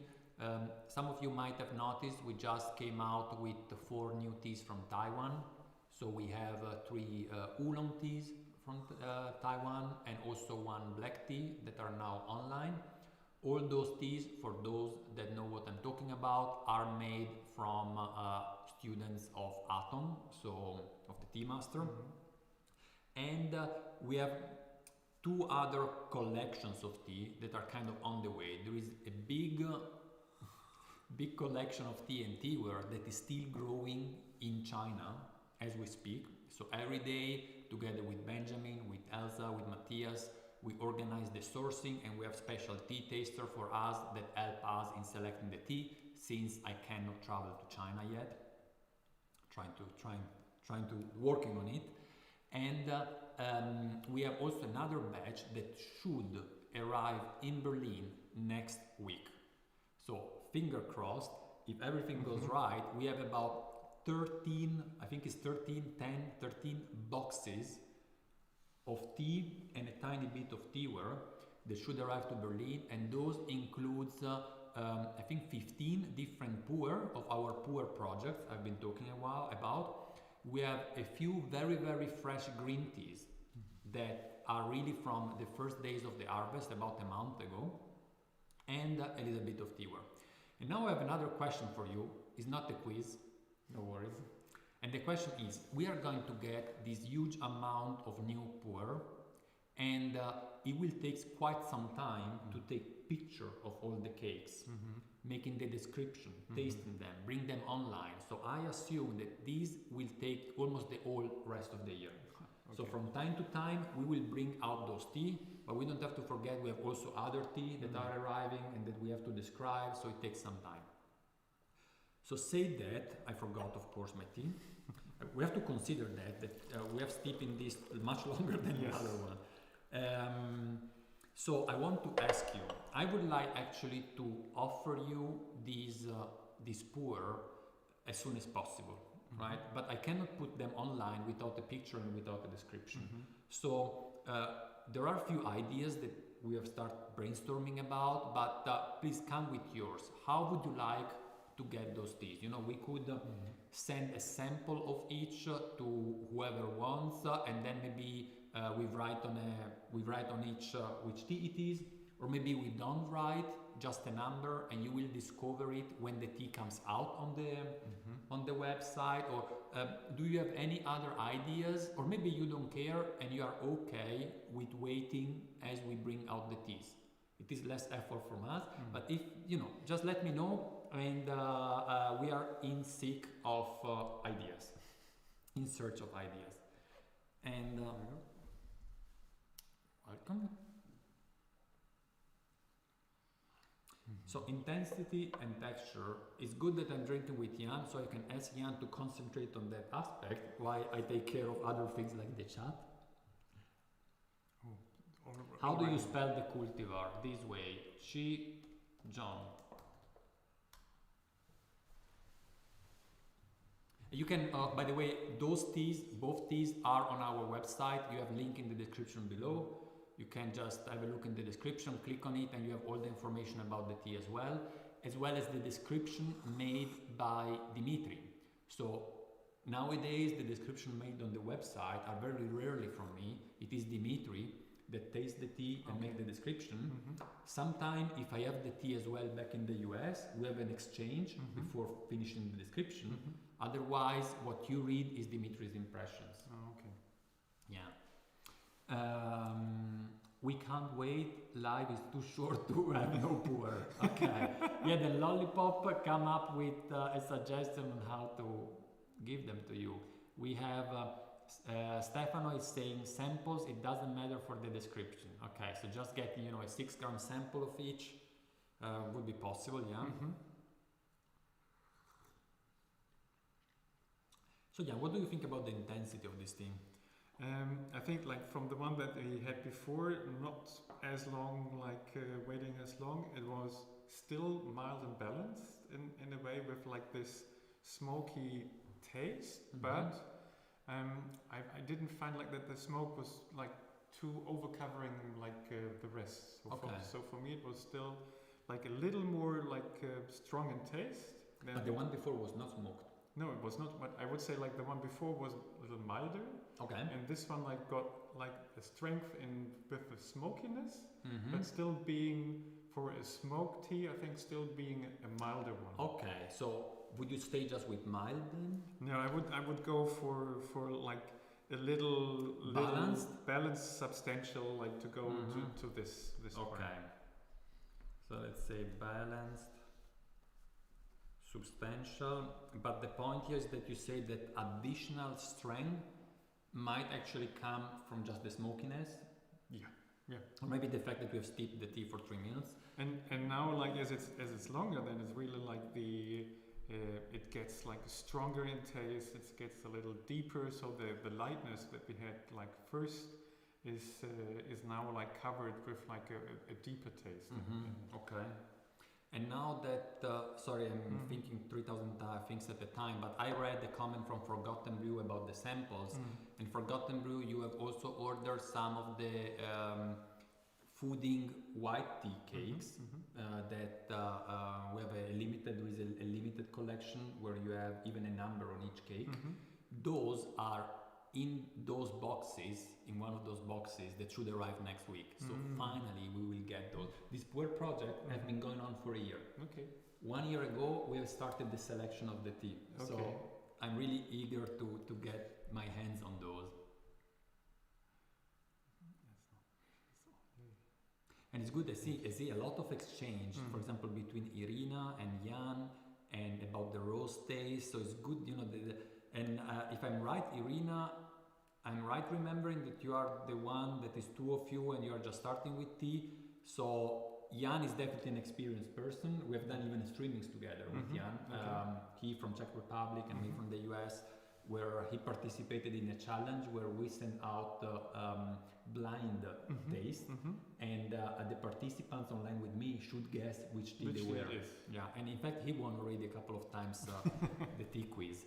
[SPEAKER 1] Some of you might have noticed we just came out with 4 new teas from Taiwan. So we have 3 oolong teas from Taiwan and also 1 black tea that are now online. All those teas, for those that know what I'm talking about, are made from students of Atom, so of the Tea Master. And we have 2 other collections of tea that are kind of on the way. There is a big collection of tea and teaware that is still growing in China as we speak. So every day, together with Benjamin, with Elsa, with Matthias, we organize the sourcing, and we have special tea taster for us that help us in selecting the tea, since I cannot travel to China yet. Trying to working on it. And we have also another batch that should arrive in Berlin next week. So finger crossed, if everything goes right, we have about 13 boxes of tea and a tiny bit of teaware that should arrive to Berlin, and those includes I think 15 different pu'er of our pu'er projects I've been talking a while about. We have a few very fresh green teas that are really from the first days of the harvest about a month ago, and a little bit of teaware. And now I have another question for you. It's not a quiz, no worries. And the question is, we are going to get this huge amount of new pu'er, and it will take quite some time to take picture of all the cakes, making the description, tasting them, bring them online. So I assume that these will take almost the whole rest of the year. Okay. So from time to time, we will bring out those tea, but we don't have to forget we have also other tea that are arriving and that we have to describe, so it takes some time. So say that, I forgot of course my tea. We have to consider that we have steeped in this much longer than the other one. So I want to ask you, I would like actually to offer you these pour as soon as possible, right? But I cannot put them online without a picture and without a description. So there are a few ideas that we have started brainstorming about, but please come with yours. How would you like to get those teas? You know, we could send a sample of each to whoever wants, and then maybe we write on each which tea it is, or maybe we don't write, just a number, and you will discover it when the tea comes out on the website. Or do you have any other ideas, or maybe you don't care and you are okay with waiting as we bring out the teas? It is less effort from us, but if you know, just let me know, and we are in seek of ideas, in search of ideas. And welcome. So intensity and texture, it's good that I'm drinking with Jan, so I can ask Jan to concentrate on that aspect while I take care of other things like the chat. How do you spell the cultivar? This way, Zhong. You can, by the way, those teas, both teas are on our website. You have a link in the description below. You can just have a look in the description, click on it, and you have all the information about the tea as well as the description made by Dimitri. So nowadays, the description made on the website are very rarely from me. It is Dimitri that tastes the tea and make the description. Sometime, if I have the tea as well back in the US, we have an exchange before finishing the description. Otherwise, what you read is Dimitri's impressions.
[SPEAKER 2] Oh, okay.
[SPEAKER 1] Yeah. We can't wait. Live is too short to have no pour. Okay. Yeah, the Lollipop come up with a suggestion on how to give them to you. We have Stefano is saying samples. It doesn't matter for the description. Okay, so just getting a 6-gram sample of each would be possible. Yeah. So yeah, what do you think about the intensity of this thing?
[SPEAKER 2] I think like from the one that we had before, not as long, like waiting as long, it was still mild and balanced in a way with like this smoky taste, but I didn't find like that the smoke was like too overcovering like the rest. So for me it was still like a little more like strong in taste.
[SPEAKER 1] But the one before was not smoked.
[SPEAKER 2] No, it was not, but I would say like the one before was a little milder.
[SPEAKER 1] Okay.
[SPEAKER 2] And this one like got like a strength in with the smokiness, but still being, for a smoked tea, I think still being a milder one.
[SPEAKER 1] Okay, so would you stay just with mild then?
[SPEAKER 2] No, I would go for like a little balanced, substantial, like to go to this
[SPEAKER 1] Okay.
[SPEAKER 2] one.
[SPEAKER 1] So let's say balanced, substantial, but the point here is that you say that additional strength might actually come from just the smokiness.
[SPEAKER 2] Yeah.
[SPEAKER 1] Or maybe the fact that we have steeped the tea for 3 minutes.
[SPEAKER 2] And now like as it's longer, then it's really like it gets like stronger in taste. It gets a little deeper. So the lightness that we had like first is now like covered with like a deeper taste.
[SPEAKER 1] Okay. And now that, sorry, I'm thinking 3,000 things at a time, but I read the comment from Forgotten Brew about the samples. And Forgotten Brew, you have also ordered some of the fooding white tea cakes that we have there is a limited collection where you have even a number on each cake. Those are in those boxes, in one of those boxes that should arrive next week. So finally we will get those. This poor project has been going on for a year.
[SPEAKER 2] Okay.
[SPEAKER 1] 1 year ago we have started the selection of the tea.
[SPEAKER 2] Okay.
[SPEAKER 1] So I'm really eager to get my hands on those. And it's good, I see a lot of exchange, for example, between Irina and Jan, and about the rose taste. So it's good, and if I'm right, Irina I'm right remembering that you are the one that is two of you and you are just starting with tea. So Jan is definitely an experienced person. We have done even streamings together with Jan.
[SPEAKER 2] Okay.
[SPEAKER 1] He from Czech Republic and me from the US, where he participated in a challenge where we sent out blind taste, and the participants online with me should guess which tea they were. Yeah, and in fact he won already a couple of times the tea quiz.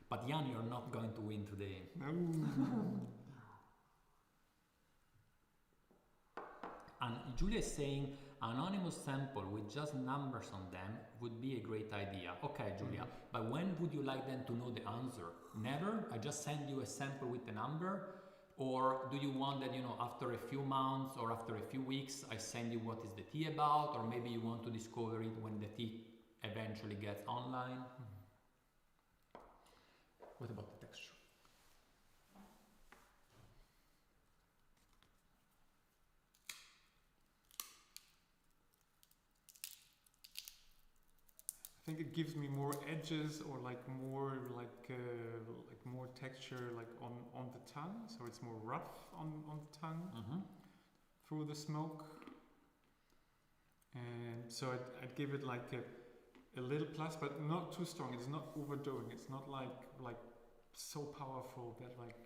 [SPEAKER 1] But Jan, you're not going to win today.
[SPEAKER 2] No.
[SPEAKER 1] And Julia is saying anonymous sample with just numbers on them would be a great idea. Okay, Julia, but when would you like them to know the answer? Never? I just send you a sample with a number? Or do you want that, you know, after a few months or after a few weeks, I send you what is the tea about? Or maybe you want to discover it when the tea eventually gets online? What about the texture?
[SPEAKER 2] I think it gives me more edges, or like more more texture, like on the tongue, so it's more rough on the tongue through the smoke. And so I'd give it like a little plus, but not too strong. It's not overdoing. It's not like so powerful that like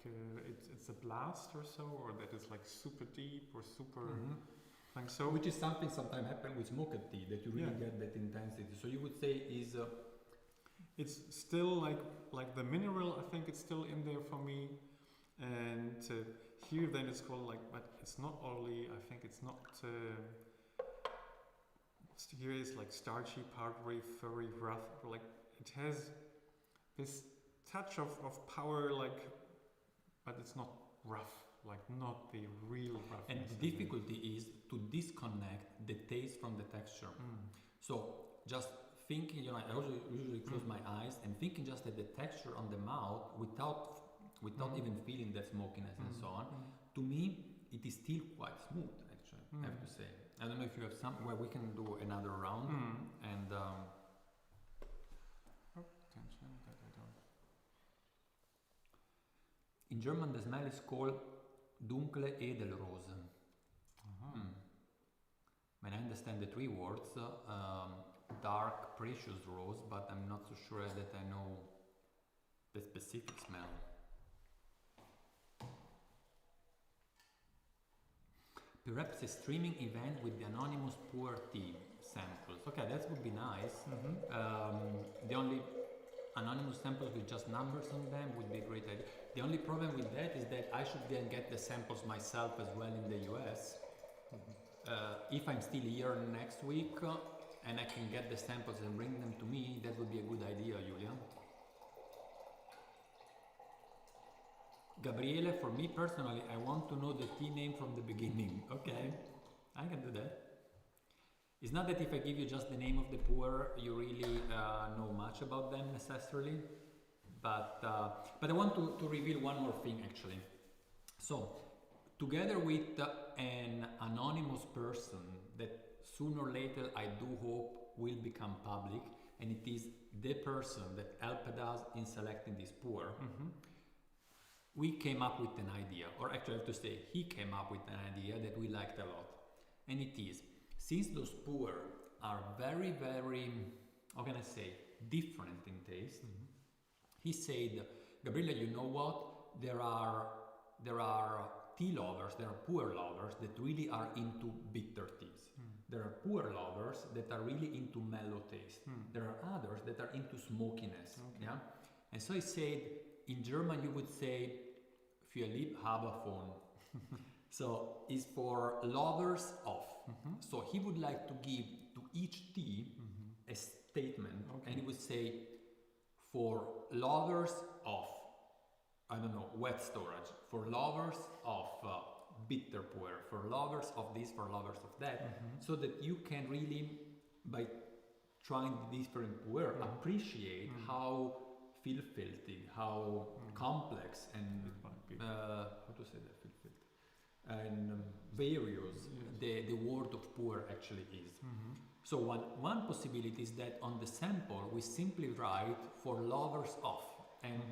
[SPEAKER 2] it's a blast or so, or that it's like super deep or super. Like so.
[SPEAKER 1] Which is something sometimes happen with smoked tea, that you really get that intensity. So you would say is
[SPEAKER 2] it's still like the mineral. I think it's still in there for me, and here then it's called like, but it's not only. I think it's not. Here is like starchy part, very rough. Like it has this touch of power, like, but it's not rough. Like not the real roughness.
[SPEAKER 1] And the difficulty is to disconnect the taste from the texture. So just thinking, you know, I also usually close my eyes and thinking just at the texture on the mouth without even feeling that smokiness and so on. To me, it is still quite smooth, actually, I have to say. I don't know if you have some where we can do another round and
[SPEAKER 2] attention that I don't.
[SPEAKER 1] In German the smell is called Dunkle Edelrose. When I understand the three words, dark precious rose, but I'm not so sure that I know the specific smell. Perhaps a streaming event with the anonymous pour tea samples. Okay, that would be nice. The only anonymous samples with just numbers on them would be a great idea. The only problem with that is that I should then get the samples myself as well in the US. If I'm still here next week and I can get the samples and bring them to me, that would be a good idea, Julia. Gabriele, for me personally, I want to know the tea name from the beginning. Okay, I can do that. It's not that if I give you just the name of the pour, you really know much about them necessarily, but I want to reveal one more thing actually. So, together with an anonymous person that sooner or later I do hope will become public, and it is the person that helped us in selecting this pour, we came up with an idea, or actually I have to say, he came up with an idea that we liked a lot, and it is, since those pour are very, very, how can I say, different in taste, he said, Gabriele, you know what? There are tea lovers, there are pour lovers that really are into bitter teas. There are pour lovers that are really into mellow taste. There are others that are into smokiness. Yeah? And so he said, in German you would say, für Liebhaber von. So it's for lovers of. So he would like to give to each tea a statement, and he would say, for lovers of, I don't know, wet storage, for lovers of bitter pour, for lovers of this, for lovers of that, so that you can really, by trying the different pour, appreciate how filthy, how complex and how to say that, and various the word of pour actually is. So one possibility is that on the sample we simply write for lovers of, and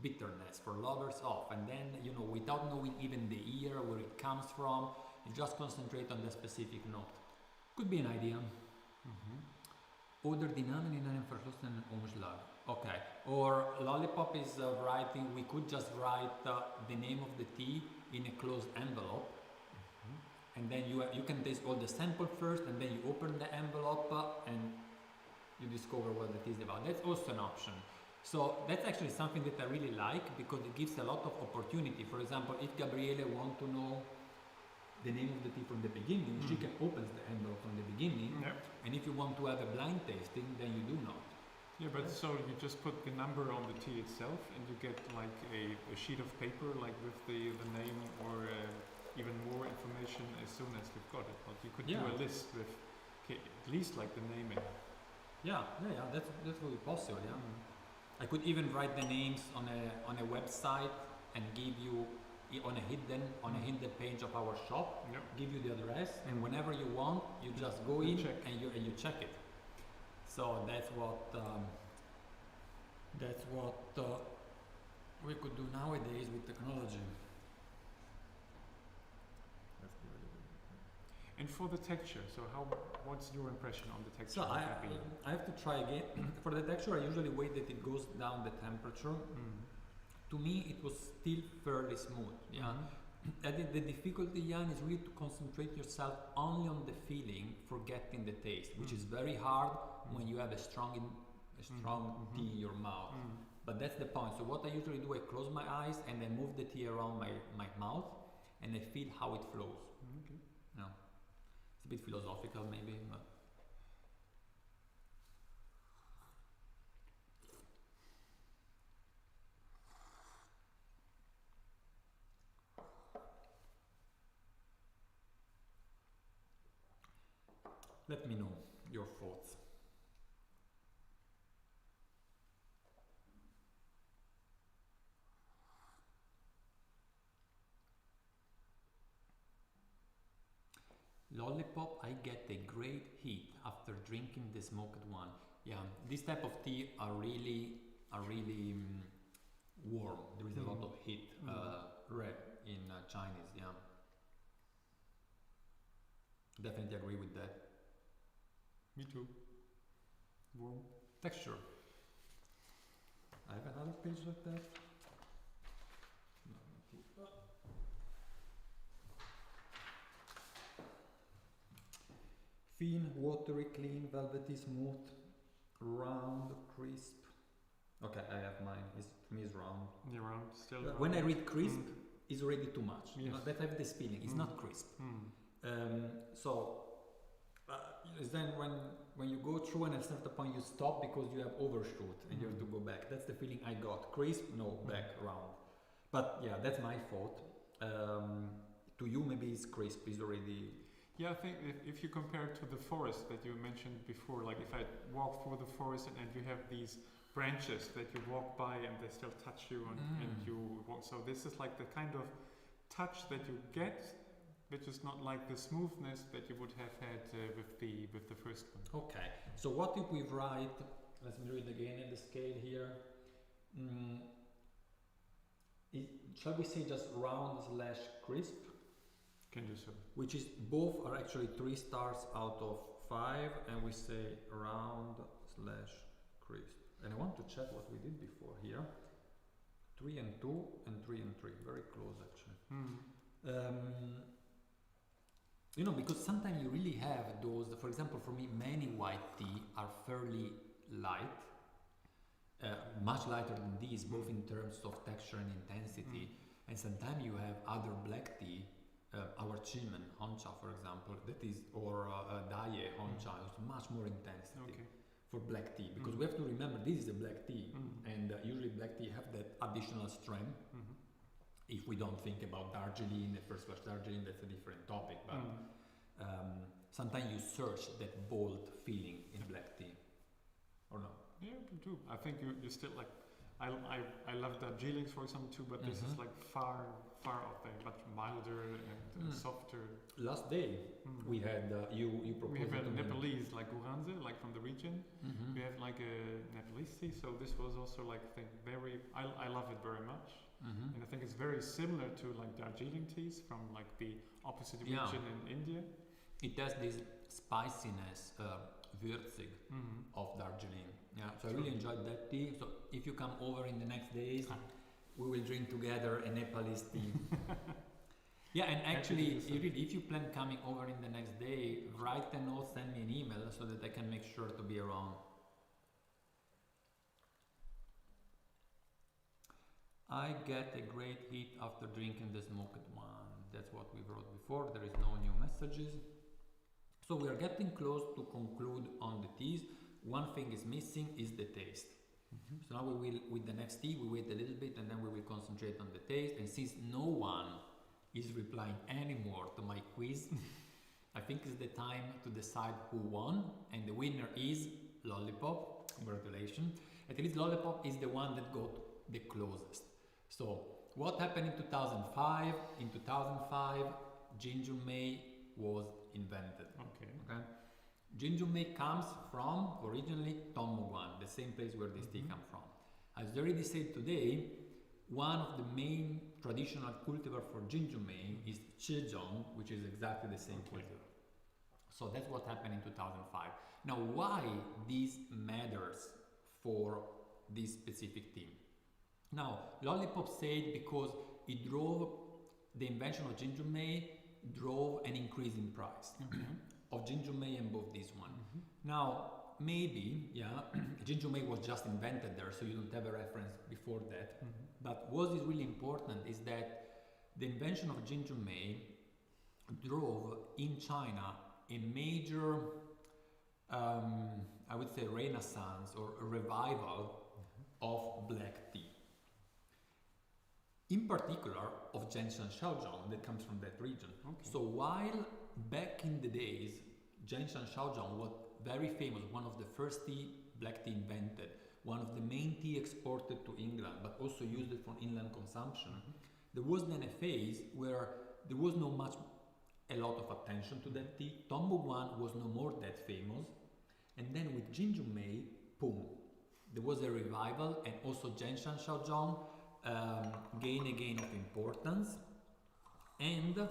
[SPEAKER 1] bitterness, for lovers of, and then without knowing even the year where it comes from, you just concentrate on the specific note. Could be an idea. Oder die Namen in einem verschlossenen Umschlag. Okay. Or Lollipop is writing. We could just write the name of the tea in a closed envelope, and then you can taste all the sample first, and then you open the envelope and you discover what the tea is about. That's also an option. So that's actually something that I really like, because it gives a lot of opportunity. For example, if Gabriele wants to know the name of the tea from the beginning, she can open the envelope from the beginning. And if you want to have a blind tasting, then you do not.
[SPEAKER 2] Yeah, but so you just put the number on the tea itself, and you get like a sheet of paper, like with the name or even more information as soon as you've got it. Like you could do a list with at least like the name in.
[SPEAKER 1] Yeah, that's really possible. Yeah. I could even write the names on a website and give you on a hidden page of our shop. Give you the address, and whenever you want, you just go in and you check it. So that's what we could do nowadays with technology.
[SPEAKER 2] And for the texture, so what's your impression on the texture?
[SPEAKER 1] So I have to try again. For the texture, I usually wait that it goes down the temperature. To me, it was still fairly smooth. Yeah. I think the difficulty, Jan, is really to concentrate yourself only on the feeling, forgetting the taste, which is very hard when you have a strong tea in your mouth. But that's the point. So what I usually do, I close my eyes and I move the tea around my mouth, and I feel how it flows. Yeah. It's a bit philosophical, maybe, but. Let me know your thoughts. Lollipop, I get a great heat after drinking the smoked one. Yeah, this type of tea are really warm. There is a lot of heat in Chinese. Yeah, definitely agree with that.
[SPEAKER 2] Me too. Warm.
[SPEAKER 1] Texture. I have another page like that. Thin, watery, clean, velvety, smooth, round, crisp. Okay, I have mine. To me, it's round.
[SPEAKER 2] Yeah, round. Still.
[SPEAKER 1] When I read crisp, it's already too much.
[SPEAKER 2] Yes.
[SPEAKER 1] That I have this feeling. It's not crisp. Then when you go through and at a certain point you stop because you have overshoot and you have to go back. That's the feeling I got. Crisp, no, back, round. But yeah, that's my thought. To you, maybe it's crisp. It's already.
[SPEAKER 2] Yeah, I think if you compare it to the forest that you mentioned before, like if I walk through the forest and you have these branches that you walk by and they still touch you and you walk. So this is like the kind of touch that you get, which is not like the smoothness that you would have had with the first one.
[SPEAKER 1] Okay, so what if we write, let me read again in the scale here, shall we say just round / crisp?
[SPEAKER 2] Can do so.
[SPEAKER 1] Which is, both are actually 3 stars out of 5, and we say round / crisp. And I want to check what we did before here. 3 and 2 and 3 and 3, very close actually. Because sometimes you really have those, for example, for me, many white tea are fairly light, much lighter than these, both in terms of texture and intensity. And sometimes you have other black tea, our Chimen, Honcha, for example, that is, or Daye, Honcha, is much more intensity for black tea. Because we have to remember, this is a black tea, and usually black tea have that additional strength. If we don't think about Darjeeling, the first class Darjeeling, that's a different topic. But sometimes you search that bold feeling in black tea, or no?
[SPEAKER 2] Yeah, you do. I think you still like. I love Darjeelings, for example, too. But this is like far out there, much milder and softer.
[SPEAKER 1] Last day we had you proposed.
[SPEAKER 2] We have a
[SPEAKER 1] to me.
[SPEAKER 2] Nepalese like Guranze, like from the region. We have like a Nepalese tea, so this was also like I think very. I love it very much, and I think it's very similar to like Darjeeling teas from like the opposite region in India.
[SPEAKER 1] It has this spiciness, würzig of Darjeeling. Yeah, so I really enjoyed that tea. So if you come over in the next days, we will drink together a Nepalese tea. Yeah, and actually, if you plan coming over in the next day, write a note, send me an email so that I can make sure to be around. I get a great hit after drinking the smoked one. That's what we wrote before. There is no new messages. So we are getting close to conclude on the teas. One thing is missing is the taste. So now we will, with the next tea, we wait a little bit and then we will concentrate on the taste. And since no one is replying anymore to my quiz, I think it's the time to decide who won. And the winner is Lollipop. Congratulations. At least Lollipop is the one that got the closest. So what happened in 2005? In 2005, ginger may was invented. Okay. Ginger may comes from originally Tomoguan, the same place where this tea comes from. As already said today, one of the main traditional cultivar for ginger may is Zhejiang, which is exactly the same cultivar. So that's what happened in 2005. Now, why this matters for this specific tea? Now, Lollipop said because it drove the invention of ginger may drove an increase in price of ginger may and both this one. Now, maybe, ginger may was just invented there, so you don't have a reference before that. But what is really important is that the invention of ginger may drove in China a major, I would say, renaissance or a revival of black tea. In particular of Zheng Shan Xiao Zhong that comes from that region. So while back in the days, Zheng Shan Xiao Zhong was very famous, one of the first black tea invented, one of the main tea exported to England, but also used it for inland consumption. There was then a phase where there was no much, a lot of attention to that tea. Tomoguan was no more that famous. And then with ginger may, boom, there was a revival, and also Zheng Shan Xiao Zhong gain again of importance, and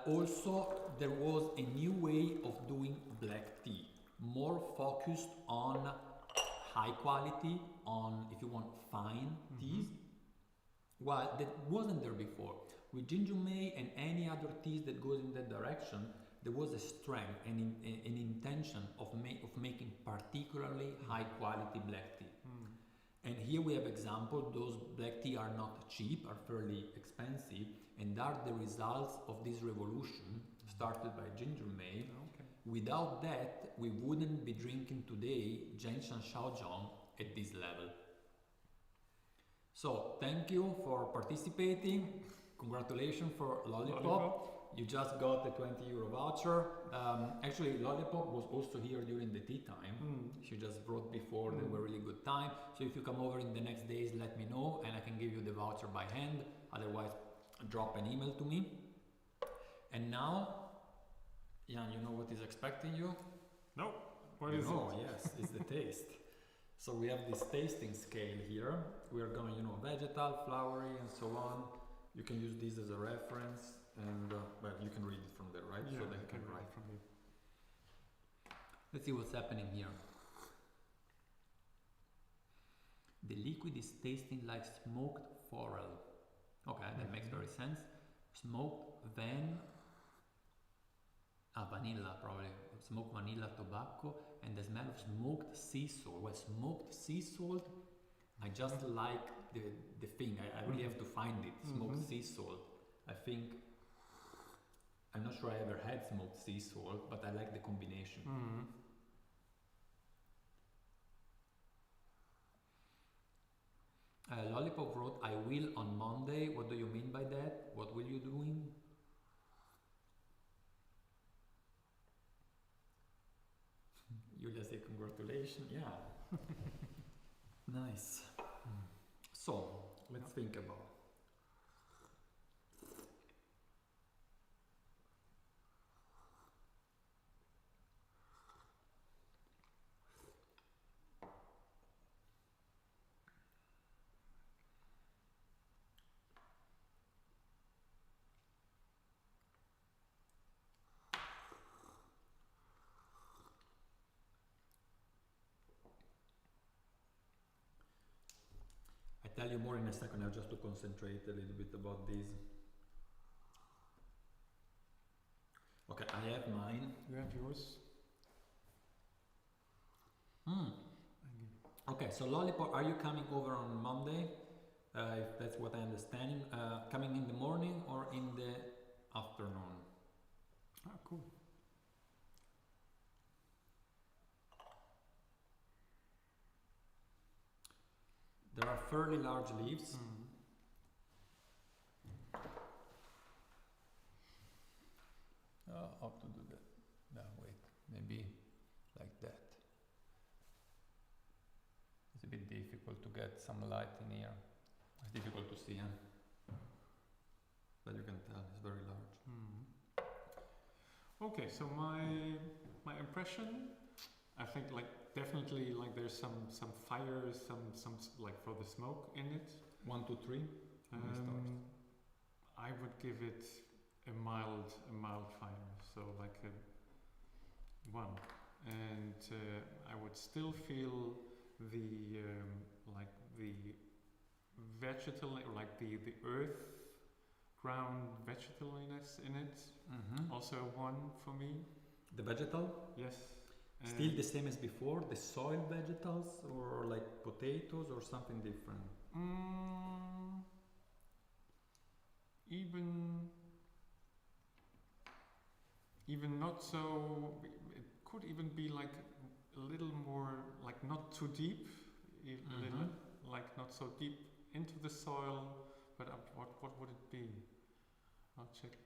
[SPEAKER 1] also there was a new way of doing black tea, more focused on high quality, on, if you want, fine teas, while that wasn't there before. With ginger may and any other teas that goes in that direction, there was a strength and an intention of making particularly high quality black tea. And here we have example, those black tea are not cheap, are fairly expensive, and are the results of this revolution started by ginger may. Without that, we wouldn't be drinking today Zheng Shan Xiao Zhong at this level. So thank you for participating. Congratulations for Lollipop. You just got a 20 euro voucher. Actually, Lollipop was also here during the tea time. She just brought before, they were really good time. So if you come over in the next days, let me know and I can give you the voucher by hand. Otherwise, drop an email to me. And now, Jan, you know what is expecting you?
[SPEAKER 2] No. What is it?
[SPEAKER 1] Oh, yes, it's the taste. So we have this tasting scale here. We are going, vegetal, flowery, and so on. You can use this as a reference. And well, you can read it from there, right?
[SPEAKER 2] Yeah,
[SPEAKER 1] so they
[SPEAKER 2] can write from here.
[SPEAKER 1] Let's see what's happening here. The liquid is tasting like smoked forel. Okay, that makes very sense. Smoked vanilla probably. Smoked vanilla tobacco and the smell of smoked sea salt. Well, smoked sea salt, I just like the thing. I really have to find it. Smoked sea salt. I think, I'm not sure I ever had smoked sea salt, but I like the combination. Lollipop wrote, I will on Monday. What do you mean by that? What will you doing? Julia said congratulations. Yeah. Nice. So, let's think about. tell you more in a second. I have just to concentrate a little bit about this. Okay, I have mine.
[SPEAKER 2] You have yours.
[SPEAKER 1] Okay, so Lollipop, are you coming over on Monday? If that's what I understand. Coming in the morning or in the afternoon?
[SPEAKER 2] Ah, cool.
[SPEAKER 1] There are fairly large leaves. How to do that? No, wait, maybe like that. It's a bit difficult to get some light in here. It's difficult to see, huh? But you can tell it's very large.
[SPEAKER 2] Okay, so my impression, I think like definitely like there's some fire, some like for the smoke in it.
[SPEAKER 1] 1, 2, 3.
[SPEAKER 2] I would give it a mild fire, so like a 1, and I would still feel the like the vegetal, or like the earth ground vegetaliness in it. Also 1 for me.
[SPEAKER 1] The vegetal?
[SPEAKER 2] Yes.
[SPEAKER 1] Still the same as before, the soil vegetables, or like potatoes, or something different?
[SPEAKER 2] Even not so. It could even be like a little more, like not too deep, a little, like not so deep into the soil. But what would it be? I'll check.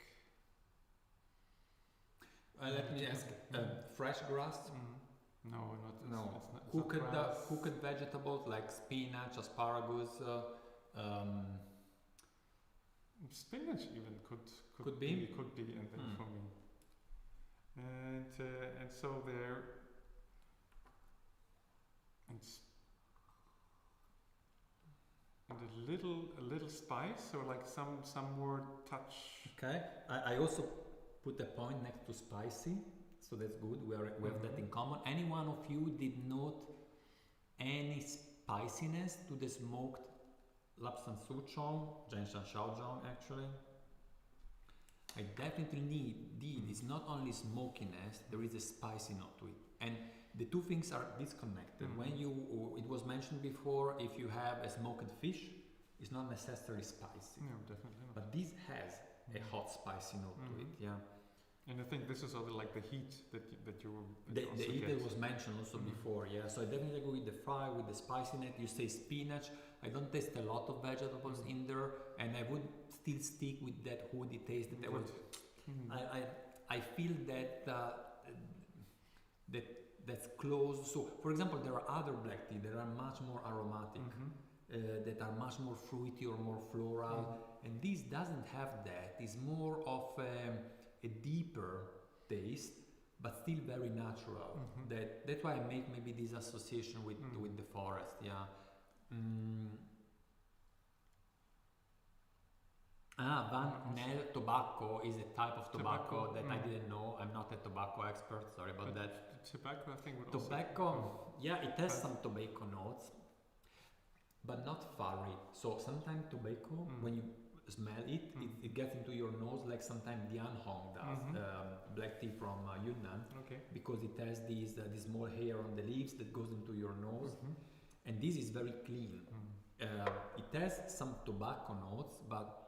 [SPEAKER 1] Let me ask. Fresh grass?
[SPEAKER 2] No, not.
[SPEAKER 1] No.
[SPEAKER 2] It's not grass.
[SPEAKER 1] Cooked vegetables like spinach, asparagus.
[SPEAKER 2] Spinach even could be in there for me. And so there. And a little spice, or like some more touch.
[SPEAKER 1] Okay. I also put a point next to spicy, so that's good. We have that in common. Any one of you did not any spiciness to the smoked Lapsang Souchong, Zheng Shan Xiao Zhong actually? I definitely did. It's not only smokiness, there is a spicy note to it. And the two things are disconnected. When it was mentioned before, if you have a smoked fish, it's not necessarily spicy.
[SPEAKER 2] No, definitely not.
[SPEAKER 1] But this has a hot spicy note to it, yeah.
[SPEAKER 2] And I think this is also like the heat that you
[SPEAKER 1] the heat that was mentioned also before, yeah. So I definitely agree with the fry, with the spiciness. You say spinach. I don't taste a lot of vegetables in there, and I would still stick with that woody taste that I feel that that's close. So, for example, there are other black tea that are much more aromatic, that are much more fruity or more floral, and this doesn't have that. It's more of a deeper taste, but still very natural. That's why I make maybe this association with the forest. Yeah. Van Nel tobacco is a type of tobacco that I didn't know. I'm not a tobacco expert. Sorry about that.
[SPEAKER 2] Tobacco, I think, would
[SPEAKER 1] tobacco,
[SPEAKER 2] also.
[SPEAKER 1] Yeah, it has some tobacco notes, but not fiery. So sometimes tobacco, when you smell it, it gets into your nose, like sometimes Dian Hong does, black tea from Yunnan, because it has this small hair on the leaves that goes into your nose, and this is very clean. It has some tobacco notes, but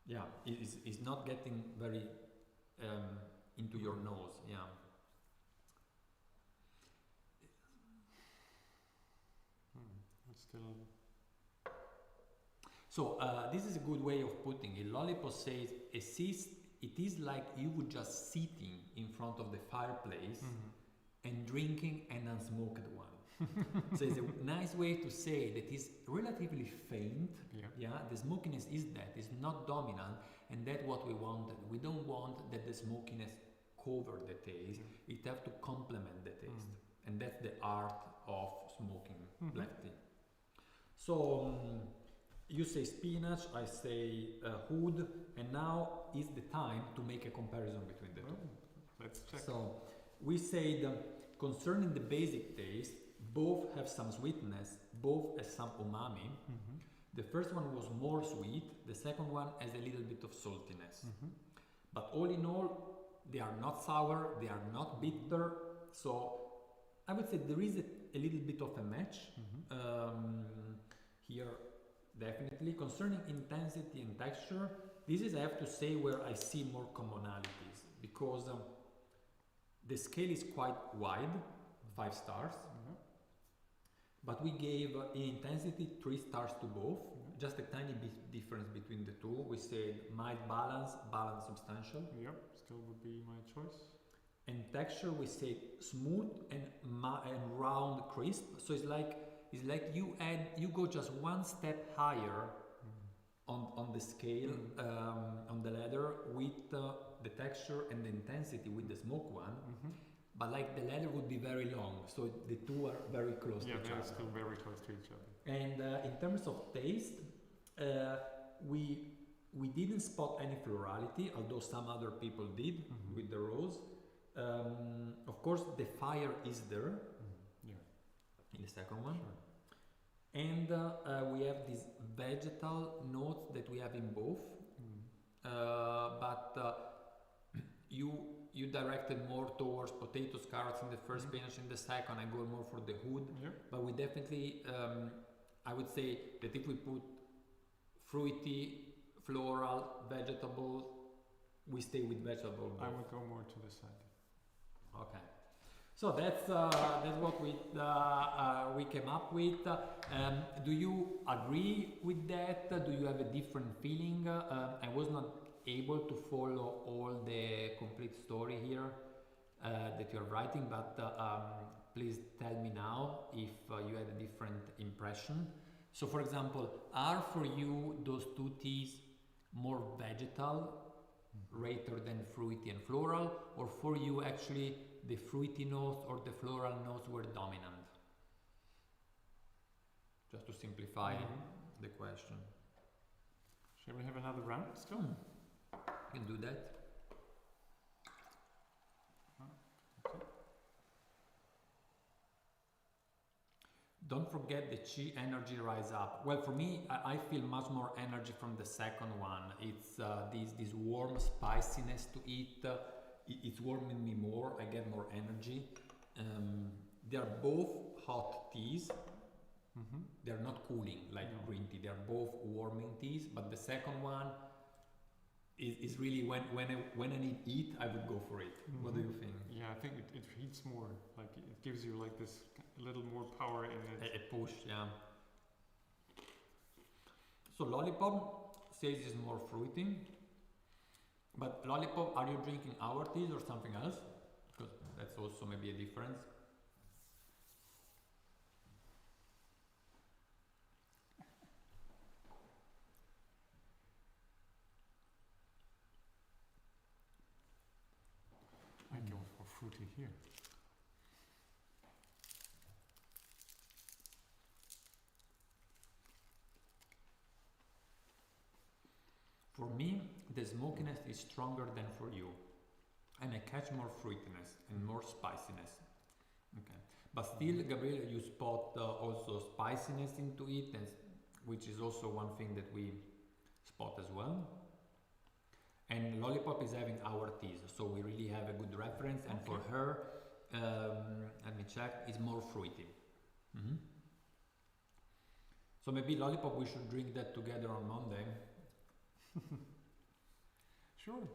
[SPEAKER 1] yeah, it's not getting very into your nose. Yeah.
[SPEAKER 2] Still.
[SPEAKER 1] So this is a good way of putting it. Lollipop says it is like you would just sitting in front of the fireplace and drinking an unsmoked one. So it's a nice way to say that it's relatively faint. Yeah, the smokiness is that, it's not dominant, and that's what we wanted. We don't want that the smokiness cover the taste. It have to complement the taste, and that's the art of smoking black tea. So you say spinach, I say hood, and now is the time to make a comparison between the two.
[SPEAKER 2] Let's check.
[SPEAKER 1] So we said concerning the basic taste, both have some sweetness, both have some umami. The first one was more sweet, the second one has a little bit of saltiness. But all in all, they are not sour, they are not bitter, so I would say there is a little bit of a match here, definitely. Concerning intensity and texture, this is, I have to say, where I see more commonalities, because the scale is quite wide, 5 stars, but we gave in intensity 3 stars to both, just a tiny bit difference between the two. We said mild balance, balance substantial.
[SPEAKER 2] Yep, still would be my choice.
[SPEAKER 1] And texture, we say smooth and round, crisp. So it's like you go just one step higher on the scale, on the leather, with the texture and the intensity with the smoke one. But like the leather would be very long, so the two are very close to each other. Yeah, they're
[SPEAKER 2] still very close to each other.
[SPEAKER 1] And in terms of taste, we didn't spot any florality, although some other people did with the rose. Of course, the fire is there in the second one. And we have these vegetal notes that we have in both, but you directed more towards potatoes, carrots in the first spinach in the second. I go more for the wood, but we definitely, I would say that if we put fruity, floral, vegetable, we stay with vegetable.
[SPEAKER 2] I would go more to the side.
[SPEAKER 1] Okay, so that's what we came up with. Do you agree with that? Do you have a different feeling? I was not able to follow all the complete story here that you're writing, but please tell me now if you had a different impression. So for example, are for you those two teas more vegetal rather than fruity and floral, or for you actually the fruity notes or the floral notes were dominant? Just to simplify the question.
[SPEAKER 2] Shall we have another round still?
[SPEAKER 1] You can do that.
[SPEAKER 2] Okay.
[SPEAKER 1] Don't forget the chi energy rise up. Well, for me, I feel much more energy from the second one. It's this warm spiciness to it. It's warming me more. I get more energy. They are both hot teas. They are not cooling like green tea. They are both warming teas. But the second one is really when I need heat, I would go for it. What do you think?
[SPEAKER 2] Yeah, I think it heats more. Like it gives you like this little more power in it.
[SPEAKER 1] A push, yeah. So Lollipop says it's more fruity. But Lollipop, are you drinking our teas or something else? Because that's also maybe a difference.
[SPEAKER 2] I go for fruity here.
[SPEAKER 1] For me, the smokiness is stronger than for you, and I catch more fruitiness and more spiciness. Okay, but still, Gabriele, you spot also spiciness into it, and which is also one thing that we spot as well. And Lollipop is having our teas, so we really have a good reference. And for her, let me check, is more fruity. So maybe Lollipop, we should drink that together on Monday.
[SPEAKER 2] Sure.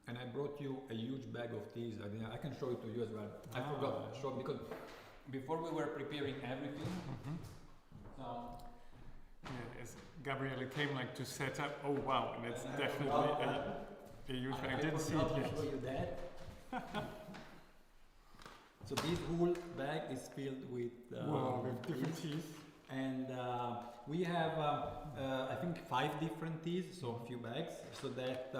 [SPEAKER 1] And I brought you a huge bag of teas. I can show it to you as well. I forgot to show because before we were preparing everything.
[SPEAKER 2] Yeah, as Gabriele came like to set up. Oh wow, and it's definitely a huge bag. I didn't see it yet.
[SPEAKER 1] Show you that. So this whole bag is filled with
[SPEAKER 2] different teas.
[SPEAKER 1] And we have, I think, 5 different teas, so a few bags, so that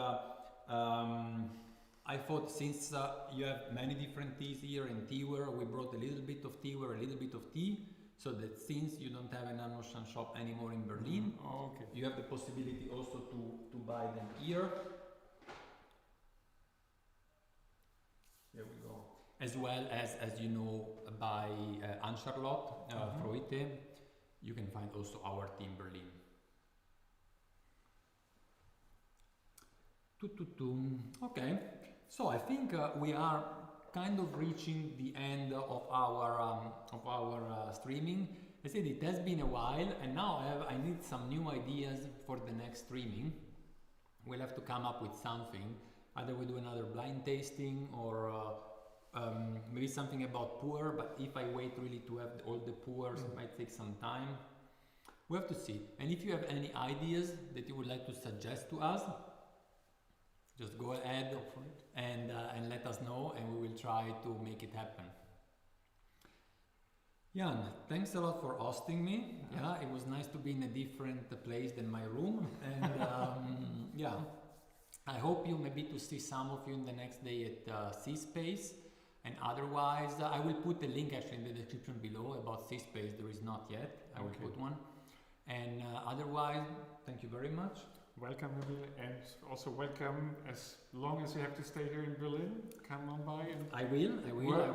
[SPEAKER 1] I thought since you have many different teas here in teaware, we brought a little bit of teaware, a little bit of tea, so that since you don't have a NannuoShan shop anymore in Berlin, you have the possibility also to buy them here. Here we go. as well as you know, by Anne-Charlotte Freude. You can find also our team Berlin. Okay, so I think we are kind of reaching the end of our streaming. I said it has been a while, and now I need some new ideas for the next streaming. We'll have to come up with something. Either we do another blind tasting or maybe something about pour, but if I wait really to have all the pours, it might take some time. We have to see. And if you have any ideas that you would like to suggest to us, just go ahead and let us know, and we will try to make it happen. Jan, thanks a lot for hosting me. Yeah, it was nice to be in a different place than my room, and yeah, I hope you maybe to see some of you in the next day at C-Space, and otherwise I will put a link actually in the description below about C-Space. There is not yet. I will put one, and otherwise, thank you very much.
[SPEAKER 2] Welcome, Gabriele, and also welcome. As long as you have to stay here in Berlin, come on by. And
[SPEAKER 1] I will.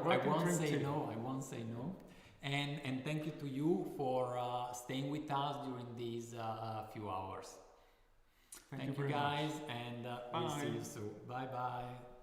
[SPEAKER 1] I won't say no. I won't say no. And thank you to you for staying with us during these few hours. Thank you guys, and we'll see you soon. Bye bye.